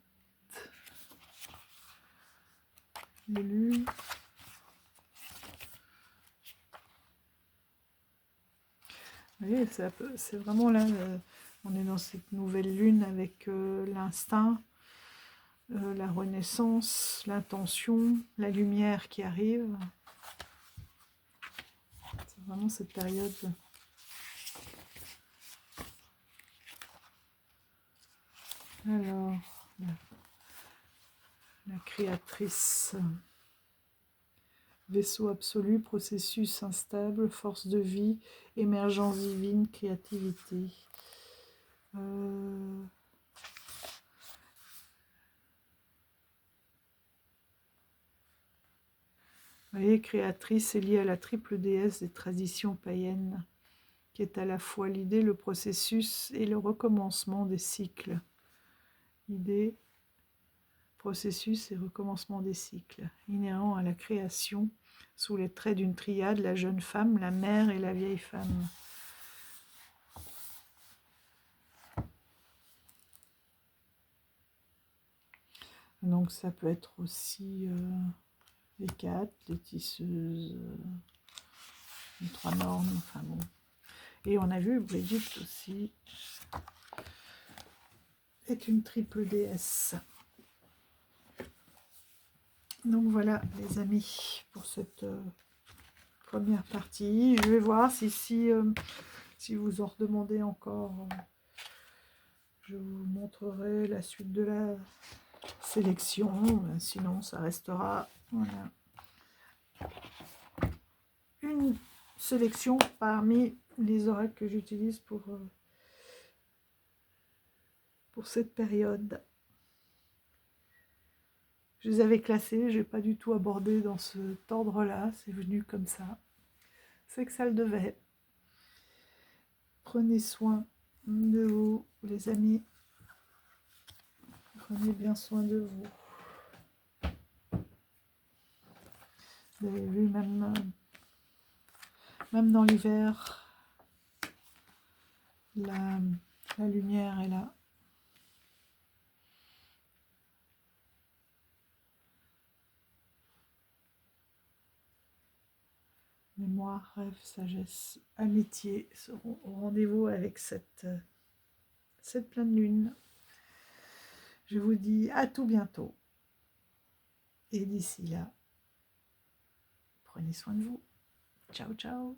Lulu. Vous voyez, c'est vraiment là, on est dans cette nouvelle lune avec l'instinct, la renaissance, l'intention, la lumière qui arrive. C'est vraiment cette période. Alors, la créatrice. Vaisseau absolu, processus instable, force de vie, émergence divine, créativité. Vous voyez, créatrice est liée à la triple déesse des traditions païennes, qui est à la fois l'idée, le processus et le recommencement des cycles. Idée, processus et recommencement des cycles, inhérent à la création, sous les traits d'une triade, la jeune femme, la mère et la vieille femme. Donc ça peut être aussi les quatre, les tisseuses, les trois normes, enfin bon. Et on a vu Brigitte aussi est une triple déesse. Donc voilà les amis pour cette première partie. Je vais voir si vous en redemandez encore, je vous montrerai la suite de la sélection. Sinon ça restera voilà, une sélection parmi les oracles que j'utilise pour cette période. Je les avais classés, je n'ai pas du tout abordé dans cet ordre-là, c'est venu comme ça. C'est que ça le devait. Prenez soin de vous, les amis. Prenez bien soin de vous. Vous avez vu, même dans l'hiver, la lumière est là. mémoire, rêve, sagesse, amitié seront au rendez-vous avec cette pleine lune. Je vous dis à tout bientôt. Et d'ici là, prenez soin de vous. Ciao, ciao.